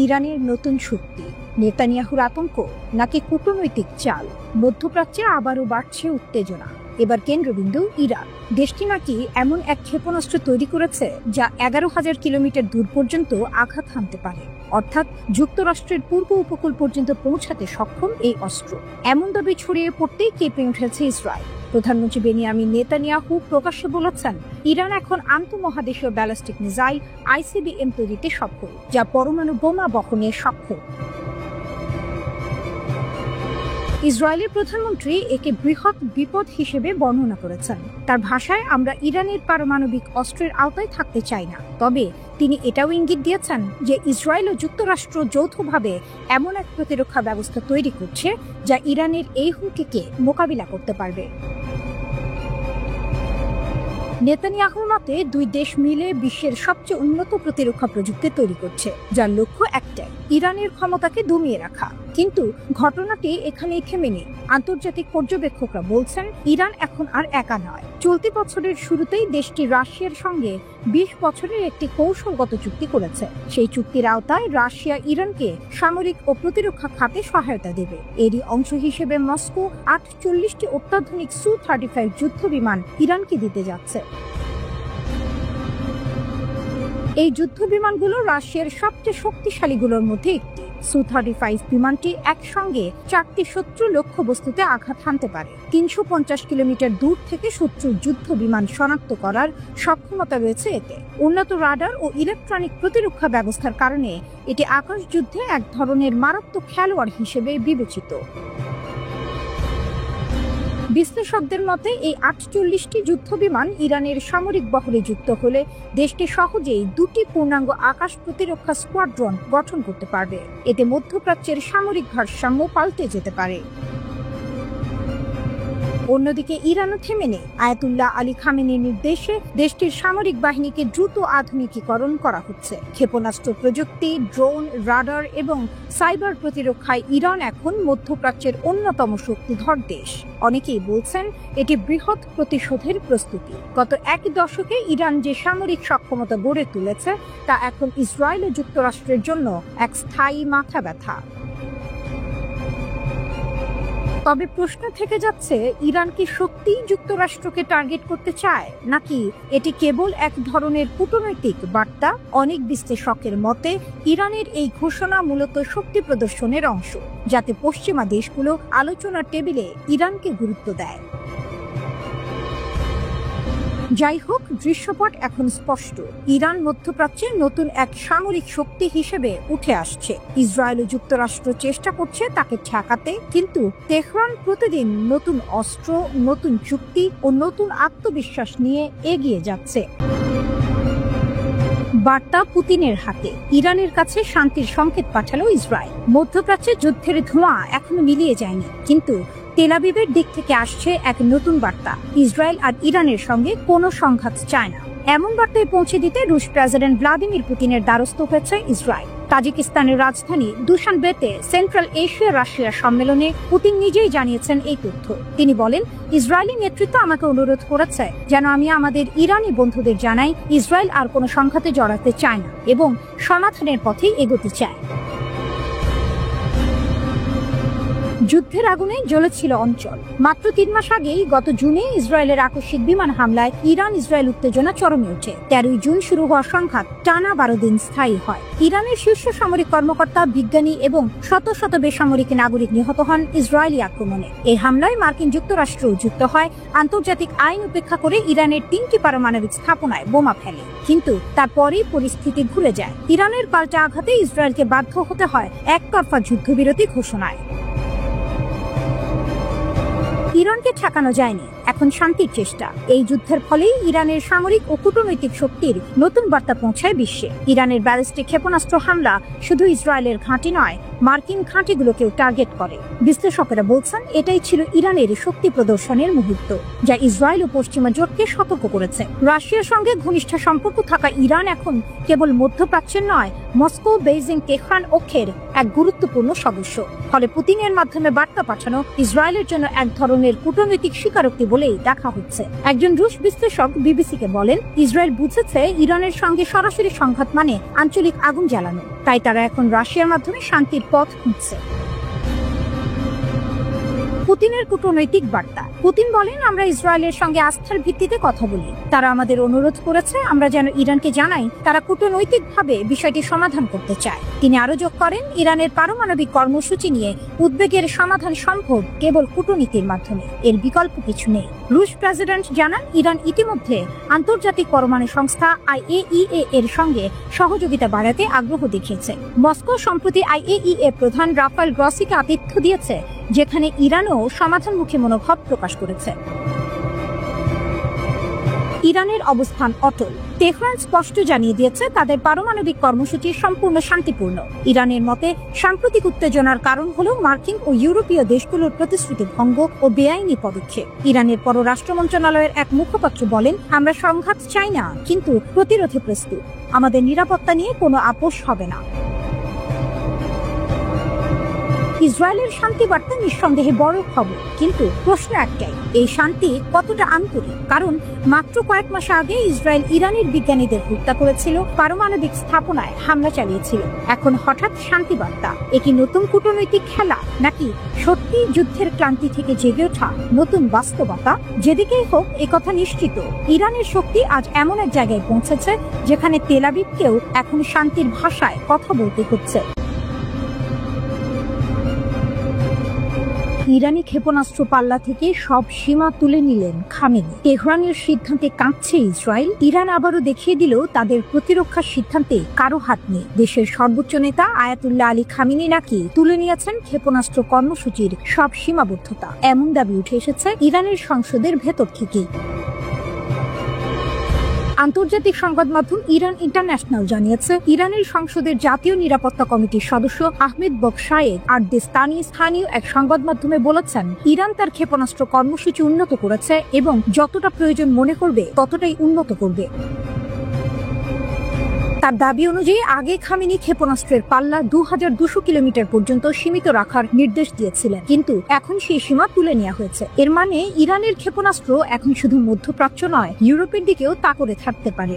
ইরানের নতুন শক্তি, নেতানিয়াহুর আতঙ্ক নাকি কূটনৈতিক চাল? মধ্যপ্রাচ্যে আবারও বাড়ছে উত্তেজনা। এবার কেন্দ্রবিন্দু ইরান। দেশটি নাকি এমন এক ক্ষেপণাস্ত্র তৈরি করেছে যা 11,000 কিলোমিটার দূর পর্যন্ত আঘাত হানতে পারে, অর্থাৎ যুক্তরাষ্ট্রের পূর্ব উপকূল পর্যন্ত পৌঁছাতে সক্ষম এই অস্ত্র। এমন দাবি ছড়িয়ে পড়তেই কেঁপে উঠেছে ইসরায়েল। প্রধানমন্ত্রী বেনিয়ামিন নেতানিয়াহু প্রকাশ্যে বলেছেন, ইরান এখন আন্তঃমহাদেশীয় ব্যালিস্টিক মিসাইল ICBM তৈরিতে সফল, যা পরমাণু বোমা বহনে সক্ষম। ইসরায়েলের প্রধানমন্ত্রী একে বৃহৎ বিপদ হিসেবে বর্ণনা করেছেন। তার ভাষায়, আমরা ইরানের পারমাণবিক অস্ত্রের আওতায় থাকতে চাই না। তবে তিনি এটাও ইঙ্গিত দিয়েছেন যে ইসরায়েল ও যুক্তরাষ্ট্র যৌথভাবে এমন এক প্রতিরক্ষা ব্যবস্থা তৈরি করছে যা ইরানের এই হুমকিকে মোকাবিলা করতে পারবে। নেতানিয়াহুর মতে, দুই দেশ মিলে বিশ্বের সবচেয়ে উন্নত প্রতিরক্ষা প্রযুক্তি তৈরি করছে, যার লক্ষ্য একটাই, ইরানের ক্ষমতাকে দমিয়ে রাখা। কিন্তু ঘটনাটি এখানেই থেমে নেই। আন্তর্জাতিক পর্যবেক্ষকরা বলছেন, ইরান এখন আর একা নয়। চলতি বছরের শুরুতেই দেশটি রাশিয়ার সঙ্গে 20 বছরের একটি কৌশলগত চুক্তি করেছে। সেই চুক্তির আওতায় রাশিয়া ইরানকে সামরিক ও প্রতিরক্ষা খাতে সহায়তা দেবে। এরই অংশ হিসেবে মস্কো 48টি অত্যাধুনিক Su-35 যুদ্ধ বিমান ইরানকে দিতে যাচ্ছে। এই যুদ্ধ বিমানগুলো রাশিয়ার সবচেয়ে শক্তিশালীগুলোর মধ্যে একটি। Su-35 বিমানটি একসঙ্গে 4টি শত্রু লক্ষ্যবস্তুতে আঘাত হানতে পারে। 350 কিলোমিটার দূর থেকে শত্রুর যুদ্ধ বিমান শনাক্ত করার সক্ষমতা রয়েছে এতে। উন্নত রাডার ও ইলেকট্রনিক প্রতিরক্ষা ব্যবস্থার কারণে এটি আকাশ যুদ্ধে এক ধরনের মারাত্মক খেলোয়াড় হিসেবে বিবেচিত। বিশ্লেষকদের মতে, এই 48টি যুদ্ধ বিমান ইরানের সামরিক বহরে যুক্ত হলে দেশটি সহজেই 2টি পূর্ণাঙ্গ আকাশ প্রতিরক্ষা স্কোয়াড্রন গঠন করতে পারবে। এতে মধ্যপ্রাচ্যের সামরিক ভারসাম্য পাল্টে যেতে পারে। অন্যদিকে ইরানও থেমে নেই। আয়াতুল্লাহ আলী খামেনির নির্দেশে দেশটির সামরিক বাহিনীকে দ্রুত আধুনিকীকরণ করা হচ্ছে। ক্ষেপণাস্ত্র প্রযুক্তি, ড্রোন, রাডার এবং সাইবার প্রতিরক্ষায় ইরান এখন মধ্যপ্রাচ্যের অন্যতম শক্তিধর দেশ। অনেকেই বলছেন, এটি বৃহৎ প্রতিশোধের প্রস্তুতি। গত এক দশকে ইরান যে সামরিক সক্ষমতা গড়ে তুলেছে তা এখন ইসরায়েল ও যুক্তরাষ্ট্রের জন্য এক স্থায়ী মাথা ব্যথা। তবে প্রশ্ন থেকে যাচ্ছে, ইরান কি সত্যিই যুক্তরাষ্ট্রকে টার্গেট করতে চায়, নাকি এটি কেবল এক ধরনের কূটনৈতিক বার্তা? অনেক বিশ্লেষকের মতে, ইরানের এই ঘোষণা মূলত শক্তি প্রদর্শনের অংশ, যাতে পশ্চিমা দেশগুলো আলোচনার টেবিলে ইরানকে গুরুত্ব দেয়। যাই হোক, দৃশ্যপট এখন স্পষ্ট। ইরান মধ্যপ্রাচ্যে নতুন এক সামরিক শক্তি হিসেবে উঠে আসছে। ইসরায়েল ও যুক্তরাষ্ট্র চেষ্টা করছে তাকে ঠেকাতে, কিন্তু তেহরান প্রতিদিন নতুন অস্ত্র, নতুন চুক্তি ও নতুন আত্মবিশ্বাস নিয়ে এগিয়ে যাচ্ছে। বার্তা পুতিনের হাতে, ইরানের কাছে শান্তির সংকেত পাঠালো ইসরায়েল। মধ্যপ্রাচ্যে যুদ্ধের ধোঁয়া এখনো মিলিয়ে যায়নি, কিন্তু তেল আবিবের দিক থেকে আসছে এক নতুন বার্তা। ইসরায়েল আর ইরানের সঙ্গে কোনো সংঘাত চায় না, এমন বার্তায় পৌঁছে দিতে রুশ প্রেসিডেন্ট ভ্লাদিমির পুতিনের দ্বারস্থ হয়েছে ইসরায়েল। তাজিকিস্তানের রাজধানী দুশানবেতে সেন্ট্রাল এশিয়া রাশিয়া সম্মেলনে পুতিন নিজেই জানিয়েছেন এই তথ্য। তিনি বলেন, ইসরায়েলি নেতৃত্ব আমাকে অনুরোধ করেছে যেন আমি আমাদের ইরানি বন্ধুদের জানাই ইসরায়েল আর কোনো সংঘাতে জড়াতে চায় না এবং সমাধানের পথে এগোতে চায়। যুদ্ধের আগুনে জ্বলেছিল অঞ্চল। মাত্র 3 মাস আগেই গত জুনে ইসরায়েলের আকস্মিক বিমান হামলায় ইরান ইসরায়েল উত্তেজনা চরমে ওঠে। 13 জুন শুরু হওয়া সংঘাত টানা 12 দিন স্থায়ী হয়। ইরানের শীর্ষ সামরিক কর্মকর্তা, বিজ্ঞানী এবং শত শত বেসামরিক নাগরিক নিহত হন ইসরায়েলি আক্রমণে। এই হামলায় মার্কিন যুক্তরাষ্ট্র যুক্ত হয়, আন্তর্জাতিক আইন উপেক্ষা করে ইরানের 3টি পারমাণবিক স্থাপনায় বোমা ফেলে। কিন্তু তারপরেই পরিস্থিতি ঘুরে যায়। ইরানের পাল্টা আঘাতে ইসরায়েলকে বাধ্য হতে হয় একতরফা যুদ্ধবিরতি ঘোষণায়। ইরানকে ঠেকানো যায়নি, এখন শান্তির চেষ্টা। এই যুদ্ধের ফলেই ইরানের সামরিক ও কূটনৈতিক শক্তির নতুন বার্তা পৌঁছায় বিশ্বে। ইরানের ব্যালিস্টিক ক্ষেপণাস্ত্র হামলা শুধু ইসরায়েলের ঘাঁটি নয়, মার্কিন ঘাঁটিগুলোকেও টার্গেট করে। বিশ্লেষকেরা বলছেন, এটাই ছিল ইরানের শক্তি প্রদর্শনের মুহূর্ত, যা ইসরায়েল ও পশ্চিমা জোটকে সতর্ক করেছে। রাশিয়ার সঙ্গে ঘনিষ্ঠ সম্পর্ক থাকা ইরান এখন কেবল মধ্যপ্রাচ্যের নয়, মস্কো, বেইজিং, তেহরান অক্ষের এক গুরুত্বপূর্ণ সদস্য। ফলে পুতিনের মাধ্যমে বার্তা পাঠানো ইসরায়েলের জন্য এক ধরনের কূটনৈতিক স্বীকারোক্তি বলেই দেখা হচ্ছে। একজন রুশ বিশ্লেষক বিবিসিকে বলেন, ইসরায়েল বুঝেছে ইরানের সঙ্গে সরাসরি সংঘাত মানে আঞ্চলিক আগুন জ্বালানো, তাই তারা এখন রাশিয়ার মাধ্যমে শান্তির পথ খুঁজছে। পুতিনের কূটনৈতিক বার্তা। পুতিন বলেন, আমরা ইসরায়েলের সঙ্গে আস্থার ভিত্তিতে কথা বলি। তারা আমাদের অনুরোধ করেছে আমরা যেন ইরানকে জানাই তারা কূটনৈতিকভাবে বিষয়টি সমাধান করতে চায়। তিনি আরো যোগ করেন, ইরানের পারমাণবিক কর্মসূচি নিয়ে উদ্বেগের সমাধান সম্ভব কেবল কূটনীতির মাধ্যমে, এর বিকল্প কিছু নেই। রুশ প্রেসিডেন্ট জানান, ইরান ইতিমধ্যে আন্তর্জাতিক পরমাণু সংস্থা IAEA এর সঙ্গে সহযোগিতা বাড়াতে আগ্রহ দেখিয়েছে। মস্কো সম্প্রতি IAEA প্রধান রাফাল গ্রসিকে আতিথ্য দিয়েছে, যেখানে ইরানও সমাধানমুখী মনোভাব প্রকাশ করেছে। ইরানের অবস্থান অটল। তেহরান স্পষ্ট জানিয়ে দিয়েছে তাদের পারমাণবিক কর্মসূচি সম্পূর্ণ শান্তিপূর্ণ। ইরানের মতে সাম্প্রতিক উত্তেজনার কারণ হল মার্কিন ও ইউরোপীয় দেশগুলোর প্রতিশ্রুতি ভঙ্গ ও বেআইনি পদক্ষেপ। ইরানের পররাষ্ট্র মন্ত্রণালয়ের এক মুখপাত্র বলেন, আমরা সংঘাত চাই না, কিন্তু প্রতিরোধে প্রস্তুত। আমাদের নিরাপত্তা নিয়ে কোনো আপোষ হবে না। ইসরায়েলের শান্তি বার্তা নিঃসন্দেহে বড় খবর, কিন্তু প্রশ্ন একটাই, এই শান্তি কতটা আন্তরিক? কারণ মাত্র কয়েক মাস আগে ইসরায়েল ইরানের বিজ্ঞানীদের হত্যা করেছিল, পারমাণবিক স্থাপনায় হামলা চালিয়েছিল। এখন হঠাৎ শান্তি বার্তা। এ কি নতুন কূটনৈতিক খেলা, নাকি সত্যি যুদ্ধের ক্লান্তি থেকে জেগে ওঠা নতুন বাস্তবতা? যেদিকেই হোক, একথা নিশ্চিত, ইরানের শক্তি আজ এমন এক জায়গায় পৌঁছেছে যেখানে তেল আবিবকেও এখন শান্তির ভাষায় কথা বলতে হচ্ছে। ইরানি ক্ষেপণাস্ত্র পাল্লা থেকে সব সীমা তুলে নিলেন খামেনি। তেহরানের সিদ্ধান্তে কাঁপছে ইসরায়েল। ইরান আবারও দেখিয়ে দিল তাদের প্রতিরক্ষার সিদ্ধান্তে কারো হাত নেই। দেশের সর্বোচ্চ নেতা আয়াতুল্লাহ আলী খামেনি নাকি তুলে নিয়েছেন ক্ষেপণাস্ত্র কর্মসূচির সব সীমাবদ্ধতা। এমন দাবি উঠে এসেছে ইরানের সংসদের ভেতর থেকেই। আন্তর্জাতিক সংবাদ মাধ্যম ইরান ইন্টারন্যাশনাল জানিয়েছে, ইরানের সংসদের জাতীয় নিরাপত্তা কমিটির সদস্য আহমেদ বকশায়েদ আরদেস্তানি স্থানীয় এক সংবাদ মাধ্যমে বলেছেন, ইরান তার ক্ষেপণাস্ত্র কর্মসূচি উন্নত করেছে এবং যতটা প্রয়োজন মনে করবে ততটাই উন্নত করবে। তার দাবি অনুযায়ী আগে খামেনি ক্ষেপণাস্ত্রের পাল্লা 2200 কিলোমিটার পর্যন্ত সীমিত রাখার নির্দেশ দিয়েছিলেন, কিন্তু এখন সেই সীমা তুলে নেওয়া হয়েছে। এর মানে ইরানের ক্ষেপণাস্ত্র এখন শুধু মধ্যপ্রাচ্য নয়, ইউরোপের দিকেও তা করে থাকতে পারে।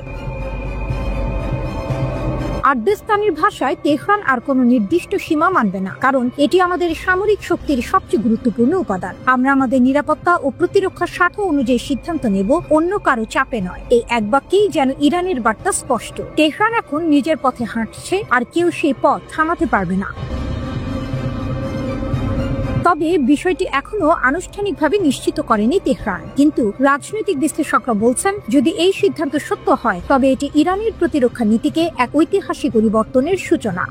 আরদেস্তানির ভাষায়, তেহরান আর কোনো নির্দিষ্ট সীমা মানবে না, কারণ এটি আমাদের সামরিক শক্তির সবচেয়ে গুরুত্বপূর্ণ উপাদান। আমরা আমাদের নিরাপত্তা ও প্রতিরক্ষার স্বার্থ অনুযায়ী সিদ্ধান্ত নেব, অন্য কারো চাপে নয়। এই এক বাক্যেই যেন ইরানের বার্তা স্পষ্ট। তেহরান এখন নিজের পথে হাঁটছে, আর কেউ সেই পথ থামাতে পারবে না। তবে বিষয়টি এখনো আনুষ্ঠানিকভাবে নিশ্চিত করেনি তেহরান, কিন্তু রাজনৈতিক বিশ্লেষকরা বলছেন, যদি এই সিদ্ধান্ত সত্য হয় তবে এটি ইরানের প্রতিরক্ষা নীতিকে এক ঐতিহাসিক পরিবর্তনের সূচনা।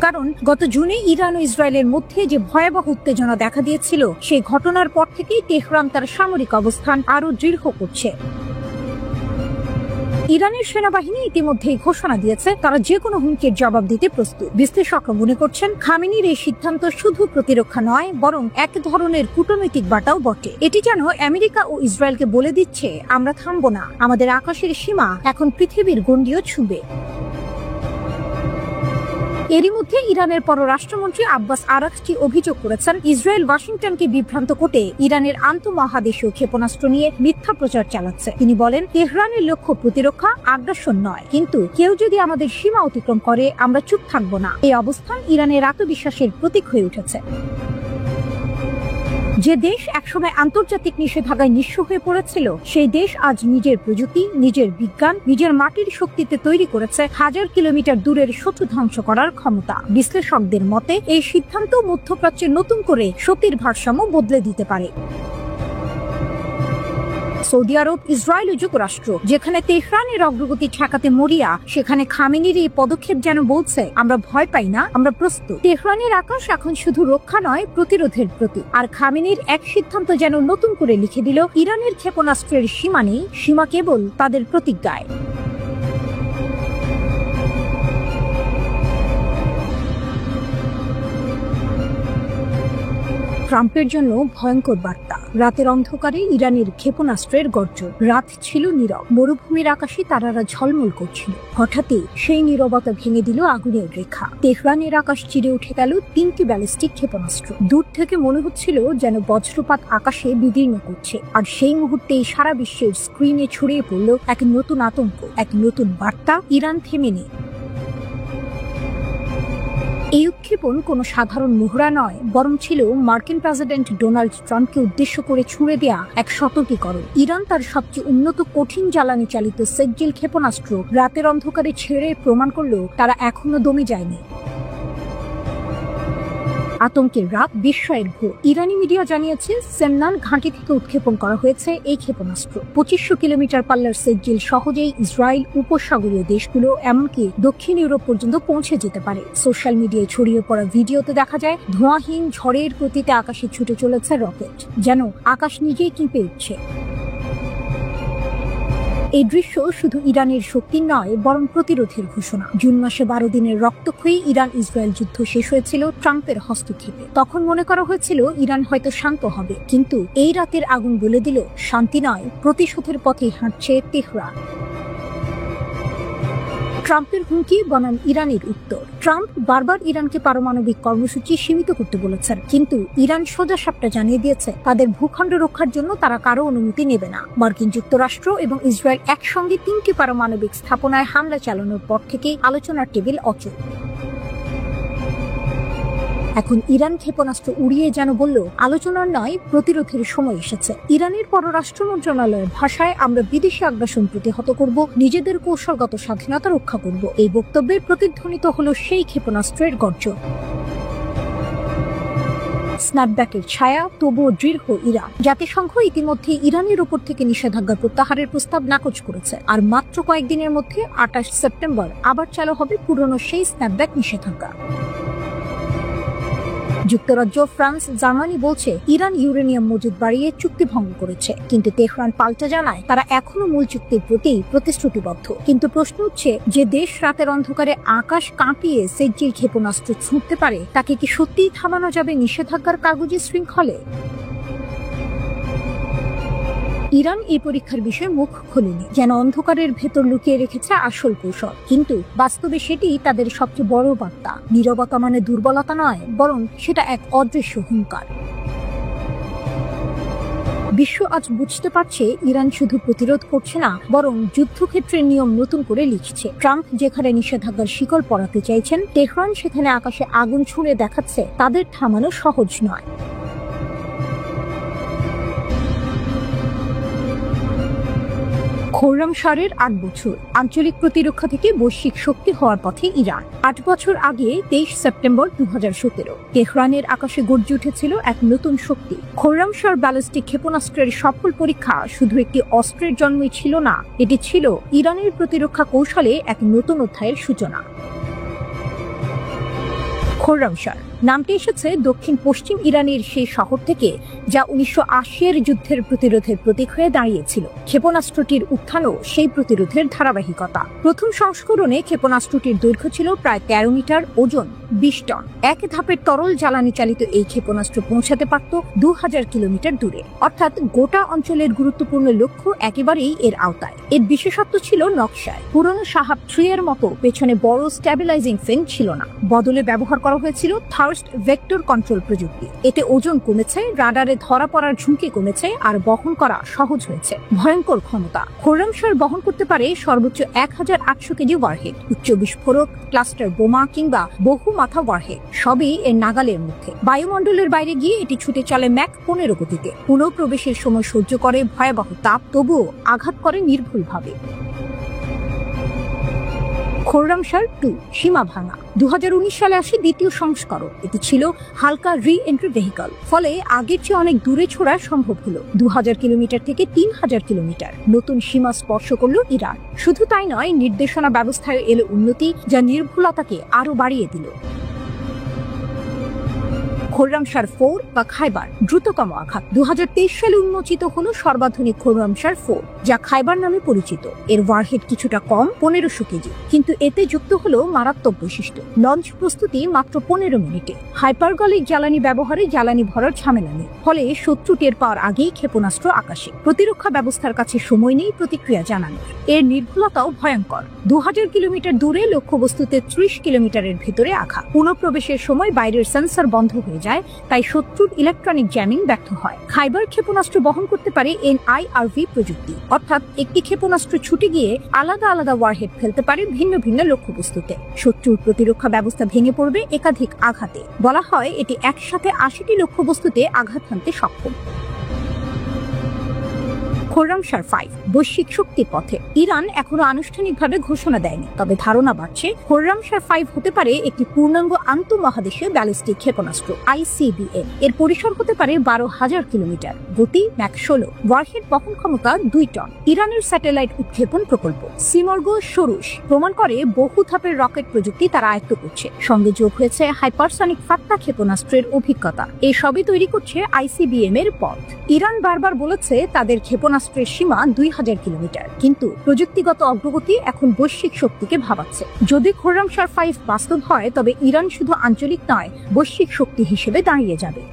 কারণ গত জুনে ইরান ও ইসরায়েলের মধ্যে যে ভয়াবহ উত্তেজনা দেখা দিয়েছিল, সেই ঘটনার পর থেকেই তেহরান তার সামরিক অবস্থান আরো দৃঢ় করছে। ইরানের সেনাবাহিনী ইতিমধ্যেই ঘোষণা দিয়েছে তারা যে কোনো হুমকির জবাব দিতে প্রস্তুত। বিশ্লেষকরা মনে করছেন খামেনির এই সিদ্ধান্ত শুধু প্রতিরক্ষা নয়, বরং এক ধরনের কূটনৈতিক বার্তাও বটে। এটি যেন আমেরিকা ও ইসরায়েলকে বলে দিচ্ছে, আমরা থামবো না, আমাদের আকাশের সীমা এখন পৃথিবীর গণ্ডিও ছুঁবে। এরই মধ্যে ইরানের পররাষ্ট্রমন্ত্রী আব্বাস আরাকচি অভিযোগ করেছেন, ইসরায়েল ওয়াশিংটনকে বিভ্রান্ত করতে ইরানের আন্তঃমহাদেশীয় ক্ষেপণাস্ত্র নিয়ে মিথ্যা প্রচার চালাচ্ছে। তিনি বলেন, তেহরানের লক্ষ্য প্রতিরক্ষা, আগ্রাসন নয়, কিন্তু কেউ যদি আমাদের সীমা অতিক্রম করে আমরা চুপ থাকবো না। এই অবস্থান ইরানের আত্মবিশ্বাসের প্রতীক হয়ে উঠেছে। যে দেশ একসময় আন্তর্জাতিক নিষেধাজ্ঞায় নিঃস্ব হয়ে পড়েছিল, সেই দেশ আজ নিজের প্রযুক্তি, নিজের বিজ্ঞান, নিজের মাটির শক্তিতে তৈরি করেছে হাজার কিলোমিটার দূরের শত্রু ধ্বংস করার ক্ষমতা। বিশ্লেষকদের মতে এই সিদ্ধান্ত মধ্যপ্রাচ্যে নতুন করে শক্তির ভারসাম্য বদলে দিতে পারে। সৌদি আরব, ইসরায়েল ও যুক্তরাষ্ট্র যেখানে তেহরানের অগ্রগতি ঠেকাতে মরিয়া, সেখানে খামেনির এই পদক্ষেপ যেন বলছে, আমরা ভয় পাই না, আমরা প্রস্তুত। তেহরানের আকাশ এখন শুধু রক্ষা নয়, প্রতিরোধের প্রতীক। আর খামেনির এক সিদ্ধান্ত যেন নতুন করে লিখে দিল, ইরানের ক্ষেপণাস্ত্রের সীমা নেই, সীমা কেবল তাদের প্রতিজ্ঞায়। ট্রাম্পের জন্য ভয়ঙ্কর বার্তা। রাতের অন্ধকারে ইরানের ক্ষেপণাস্ত্রের গর্জন। রাত ছিল নীরব, মরুভূমির আকাশে তারারা ঝলমল করছিল। হঠাৎই সেই নীরবতা ভেঙে দিল আগুনের রেখা। তেহরানের আকাশ চিরে উঠে গেল 3টি ব্যালিস্টিক ক্ষেপণাস্ত্র। দূর থেকে মনে হচ্ছিল যেন বজ্রপাত আকাশে বিদীর্ণ করছে। আর সেই মুহূর্তেই সারা বিশ্বের স্ক্রিনে ছড়িয়ে পড়ল এক নতুন আতঙ্ক, এক নতুন বার্তা, ইরান থেমে নেই। এই উৎক্ষেপণ কোনো সাধারণ মহড়া নয়, বরং ছিল মার্কিন প্রেসিডেন্ট ডোনাল্ড ট্রাম্পকে উদ্দেশ্য করে ছুড়ে দেয়া এক সতর্কীকরণ। ইরান তার সবচেয়ে উন্নত কঠিন জ্বালানি চালিত সেজ্জিল ক্ষেপণাস্ত্র রাতের অন্ধকারে ছেড়ে প্রমাণ করল তারা এখনো দমে যায়নি। আতঙ্কের রাত, বিস্ময়ের ভোর। ইরানি মিডিয়া জানিয়েছে, সেমনান ঘাঁটি থেকে উৎক্ষেপণ করা হয়েছে এই ক্ষেপণাস্ত্র। 2500 কিলোমিটার পাল্লার সেজ্জিল সহজেই ইসরায়েল, উপসাগরীয় দেশগুলো, এমনকি দক্ষিণ ইউরোপ পর্যন্ত পৌঁছে যেতে পারে। সোশ্যাল মিডিয়ায় ছড়িয়ে পড়া ভিডিওতে দেখা যায় ধোঁয়াহীন ঝড়ের গতিতে আকাশে ছুটে চলেছে রকেট, যেন আকাশ নিজেই কেঁপে উঠছে। এই দৃশ্য শুধু ইরানের শক্তি নয়, বরং প্রতিরোধের ঘোষণা। জুন মাসে 12 দিনের রক্তক্ষয়ী ইরান ইসরায়েল যুদ্ধ শেষ হয়েছিল ট্রাম্পের হস্তক্ষেপে। তখন মনে করা হয়েছিল ইরান হয়তো শান্ত হবে, কিন্তু এই রাতের আগুন বলে দিল, শান্তি নয়, প্রতিশোধের পথে হাঁটছে তেহরান। ট্রাম্পের হুমকি বনাম ইরানের উত্তর। ট্রাম্প বারবার ইরানকে পারমাণবিক কর্মসূচি সীমিত করতে বলেছেন, কিন্তু ইরান সোজা সাপটা জানিয়ে দিয়েছে তাদের ভূখণ্ড রক্ষার জন্য তারা কারো অনুমতি নেবে না। মার্কিন যুক্তরাষ্ট্র এবং ইসরায়েল একসঙ্গে 3টি পারমাণবিক স্থাপনায় হামলা চালানোর পর থেকেই আলোচনার টেবিল অচল। এখন ইরান ক্ষেপণাস্ত্র উড়িয়ে যেন বলল, আলোচনার নয়, প্রতিরোধের সময় এসেছে। ইরানের পররাষ্ট্র মন্ত্রণালয়ের ভাষায়, আমরা বিদেশি আগ্রাসন প্রতিহত করব, নিজেদের কৌশলগত স্বাধীনতা রক্ষা করব। এই বক্তব্যের প্রতিধ্বনিত হলো সেই ক্ষেপণাস্ত্রের গর্জন। স্ন্যাপব্যাকের ছায়া, তবুও দৃঢ় ইরান। জাতিসংঘ ইতিমধ্যে ইরানের উপর থেকে নিষেধাজ্ঞা প্রত্যাহারের প্রস্তাব নাকচ করেছে। আর মাত্র কয়েকদিনের মধ্যে 28 সেপ্টেম্বর আবার চালু হবে পুরনো সেই স্ন্যাপব্যাক নিষেধাজ্ঞা। যুক্তরাজ্য, ফ্রান্স, জার্মানি বলছে ইরান ইউরেনিয়াম মজুদ বাড়িয়ে চুক্তি ভঙ্গ করেছে, কিন্তু তেহরান পাল্টা জানায় তারা এখনো মূল চুক্তির প্রতি প্রতিশ্রুতিবদ্ধ। কিন্তু প্রশ্ন হচ্ছে, যে দেশ রাতের অন্ধকারে আকাশ কাঁপিয়ে সেজ্জিল ক্ষেপণাস্ত্র ছুঁড়তে পারে, তাকে কি সত্যিই থামানো যাবে নিষেধাজ্ঞার কাগজে শৃঙ্খলে? ইরান এই পরীক্ষার বিষয়ে মুখ খোলেনি, যেন অন্ধকারের ভেতর লুকিয়ে রেখেছে আসল কৌশল। কিন্তু বাস্তবে সেটি তাদের সবচেয়ে বড় বার্তা। নীরবতা মানে দুর্বলতা নয়, বরং সেটা এক অদৃশ্য হুঙ্কার। বিশ্ব আজ বুঝতে পারছে ইরান শুধু প্রতিরোধ করছে না, বরং যুদ্ধক্ষেত্রের নিয়ম নতুন করে লিখছে। ট্রাম্প যেখানে নিষেধাজ্ঞার শিকল পরাতে চাইছেন, তেহরান সেখানে আকাশে আগুন ছুঁড়ে দেখাচ্ছে তাদের থামানো সহজ নয়। খোররামশাহের 8 বছর, আঞ্চলিক প্রতিরক্ষা থেকে বৈশ্বিক শক্তি হওয়ার পথে ইরান। 8 বছর আগে 23 সেপ্টেম্বর 2017 তেহরানের আকাশে গর্জে উঠেছিল এক নতুন শক্তি। খোররামশাহ ব্যালিস্টিক ক্ষেপণাস্ত্রের সফল পরীক্ষা শুধু একটি অস্ত্রের জন্মই ছিল না, এটি ছিল ইরানের প্রতিরক্ষা কৌশলে এক নতুন অধ্যায়ের সূচনা। খোররামশাহ নামটি এসেছে দক্ষিণ পশ্চিম ইরানের সেই শহর থেকে, যা 1980-এর যুদ্ধের প্রতিরোধের প্রতীক হয়ে দাঁড়িয়েছিল। ক্ষেপণাস্ত্রটির উত্থানও সেই প্রতিরোধের ধারাবাহিকতা। প্রথম সংস্করণে ক্ষেপণাস্ত্রটির দৈর্ঘ্য ছিল প্রায় 13 মিটার, ওজন 20 টন। এক ধাপের তরল জ্বালানি চালিত এই ক্ষেপণাস্ত্র পৌঁছাতে পারত 2000 কিলোমিটার দূরে, অর্থাৎ গোটা অঞ্চলের গুরুত্বপূর্ণ লক্ষ্য একেবারেই এর আওতায়। এর বিশেষত্ব ছিল নকশায়। পুরনো শাহাব 3 এর মতো পেছনে বড় স্ট্যাবিলাইজিং ফিন ছিল না, বদলে ব্যবহার করা হয়েছিল থার্স্ট ভেক্টর কন্ট্রোল প্রযুক্তি। এতে ওজন কমেছে, রাডারে ধরা পড়ার ঝুঁকি কমেছে, আর বহন করা সহজ হয়েছে। ভয়ঙ্কর ক্ষমতা। খোররামশার বহন করতে পারে সর্বোচ্চ 1800 কেজি ওয়ারহেড। উচ্চ বিস্ফোরক, ক্লাস্টার বোমা কিংবা বহু মাথা ওয়ারহেড সবই এর নাগালের মধ্যে। বায়ুমণ্ডলের বাইরে গিয়ে এটি ছুটে চলে ম্যাক 15 গতিতে। পুনঃপ্রবেশের সময় সহ্য করে ভয়াবহ তাপ, তবুও আঘাত করে নির্ভুলভাবে। খোররামশার 2 সীমা ভাঙা। 2019 সালে আসে দ্বিতীয় সংস্করণ। এটি ছিল হালকা রি এন্ট্রি ভেহিকল, ফলে আগের চেয়ে অনেক দূরে ছোড়া সম্ভব হলো। 2000 কিলোমিটার থেকে 3000 কিলোমিটার। নতুন সীমা স্পর্শ করলো ইরান। শুধু তাই নয়, নির্দেশনা ব্যবস্থায় এলো উন্নতি, যা নির্ভুলতাকে আরো বাড়িয়ে দিল। খোররামশার 4 বা খাইবার দ্রুততম আঘাত। 2023 সালে উন্মোচিত হলো সর্বাধুনিক খোররামশার 4, যা খাইবার নামে পরিচিত। এর ওয়ারহেড কিছুটা কম, 1500 কেজি, কিন্তু এতে যুক্ত হলো মারাত্মক বৈশিষ্ট্য। লঞ্চ প্রস্তুতি মাত্র 15 মিনিটে। হাইপারগলিক জ্বালানি ব্যবহারে জ্বালানি ভরার ঝামেলা নেই, ফলে শত্রু টের পাওয়ার আগেই ক্ষেপণাস্ত্র আকাশে। প্রতিরক্ষা ব্যবস্থার কাছে সময় নেই প্রতিক্রিয়া জানানোর। এর নির্ভুলতাও ভয়ঙ্কর। 2000 কিলোমিটার দূরে লক্ষ্যবস্তুতে 30 কিলোমিটারের ভেতরে আঘাত। পুনঃপ্রবেশের সময় বাইরের সেন্সর বন্ধ হয়ে যায়, তাই শত্রুর ইলেকট্রনিক জ্যামিং ব্যর্থ হয়। খাইবার ক্ষেপণাস্ত্র বহন করতে পারে NIRV প্রযুক্তি, অর্থাৎ একটি ক্ষেপণাস্ত্র ছুটে গিয়ে আলাদা আলাদা ওয়ারহেড ফেলতে পারে ভিন্ন ভিন্ন লক্ষ্যবস্তুতে। শত্রুর প্রতিরক্ষা ব্যবস্থা ভেঙে পড়বে একাধিক আঘাতে। বলা হয় এটি একসাথে 80টি লক্ষ্যবস্তুতে আঘাত হানতে সক্ষম। খোররামশার 5 বৈশ্বিক শক্তির পথে। ইরান এখনো আনুষ্ঠানিকভাবে ঘোষণা দেয়নি, তবে ধারণা বাড়ছে খোররামশার 5 হতে পারে একটি পূর্ণাঙ্গ আন্তঃমহাদেশীয় ব্যালিস্টিক ক্ষেপণাস্ত্র ICBM। এর পরিসর হতে পারে 12,000 কিলোমিটার, গতি ম্যাক 16, ওয়ারহেড বহন ক্ষমতা 2 টন। ইরানের স্যাটেলাইট উৎক্ষেপণ প্রকল্প সিমর্গ সরুশ প্রমাণ করে বহু ধাপের রকেট প্রযুক্তি তারা আয়ত্ত করছে। সঙ্গে যোগ হয়েছে হাইপারসনিক ফাত্তা ক্ষেপণাস্ত্রের অভিজ্ঞতা। এই সবই তৈরি করছে ICBM এর পথ। ইরান বারবার বলেছে তাদের ক্ষেপণাস্ত্রের সীমা 2000 কিলোমিটার, কিন্তু প্রযুক্তিগত অগ্রগতি এখন বৈশ্বিক শক্তিকে ভাবাচ্ছে। যদি খোররামশার 5 বাস্তব হয়, তবে ইরান শুধু আঞ্চলিক নয়, বৈশ্বিক শক্তি হিসেবে দাঁড়িয়ে যাবে।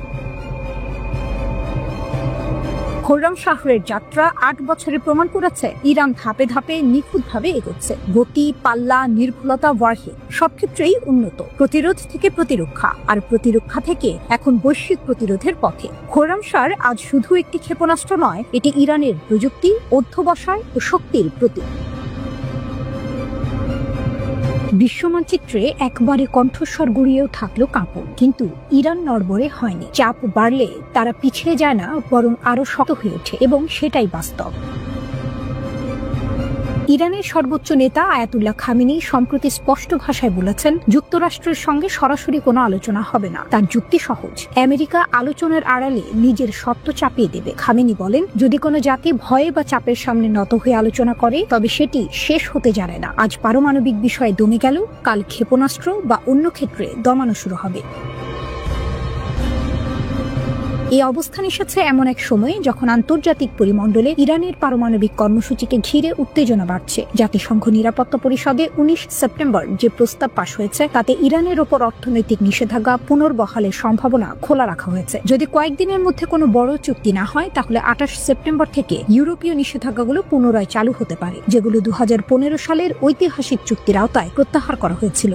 খোররামশাহরের যাত্রা 8 বছরে প্রমাণ করেছে ইরান ধাপে ধাপে নিখুঁতভাবে এগোচ্ছে। গতি, পাল্লা, নির্ভুলতা, ওয়ারহেড সব ক্ষেত্রেই উন্নত। প্রতিরোধ থেকে প্রতিরক্ষা, আর প্রতিরক্ষা থেকে এখন বৈশ্বিক প্রতিরোধের পথে। খোররামশার আজ শুধু একটি ক্ষেপণাস্ত্র নয়, এটি ইরানের প্রযুক্তি, অধ্যবসায় ও শক্তির প্রতীক। বিশ্বমানচিত্রে একবারে কণ্ঠস্বর গড়িয়েও থাকলো কাঁপন, কিন্তু ইরান নড়বড়ে হয়নি। চাপ বাড়লে তারা পিছিয়ে যায় না, বরং আরো শক্ত হয়ে ওঠে, এবং সেটাই বাস্তব। ইরানের সর্বোচ্চ নেতা আয়াতুল্লাহ খামেনি সম্প্রতি স্পষ্ট ভাষায় বলেছেন, যুক্তরাষ্ট্রের সঙ্গে সরাসরি কোনো আলোচনা হবে না। তার যুক্তি সহজ, আমেরিকা আলোচনার আড়ালে নিজের শর্ত চাপিয়ে দেবে। খামেনি বলেন, যদি কোনো জাতি ভয়ে বা চাপের সামনে নত হয়ে আলোচনা করে, তবে সেটি শেষ হতে জানে না। আজ পারমাণবিক বিষয়ে দমে গেল, কাল ক্ষেপণাস্ত্র বা অন্য ক্ষেত্রে দমানো শুরু হবে। এই অবস্থান এসেছে এমন এক সময়ে যখন আন্তর্জাতিক পরিমণ্ডলে ইরানের পারমাণবিক কর্মসূচিকে ঘিরে উত্তেজনা বাড়ছে। জাতিসংঘ নিরাপত্তা পরিষদে 19 সেপ্টেম্বর যে প্রস্তাব পাশ হয়েছে, তাতে ইরানের ওপর অর্থনৈতিক নিষেধাজ্ঞা পুনর্বহালের সম্ভাবনা খোলা রাখা হয়েছে। যদি কয়েকদিনের মধ্যে কোনো বড় চুক্তি না হয়, তাহলে 28 সেপ্টেম্বর থেকে ইউরোপীয় নিষেধাজ্ঞাগুলো পুনরায় চালু হতে পারে, যেগুলো 2015 সালের ঐতিহাসিক চুক্তির আওতায় প্রত্যাহার করা হয়েছিল।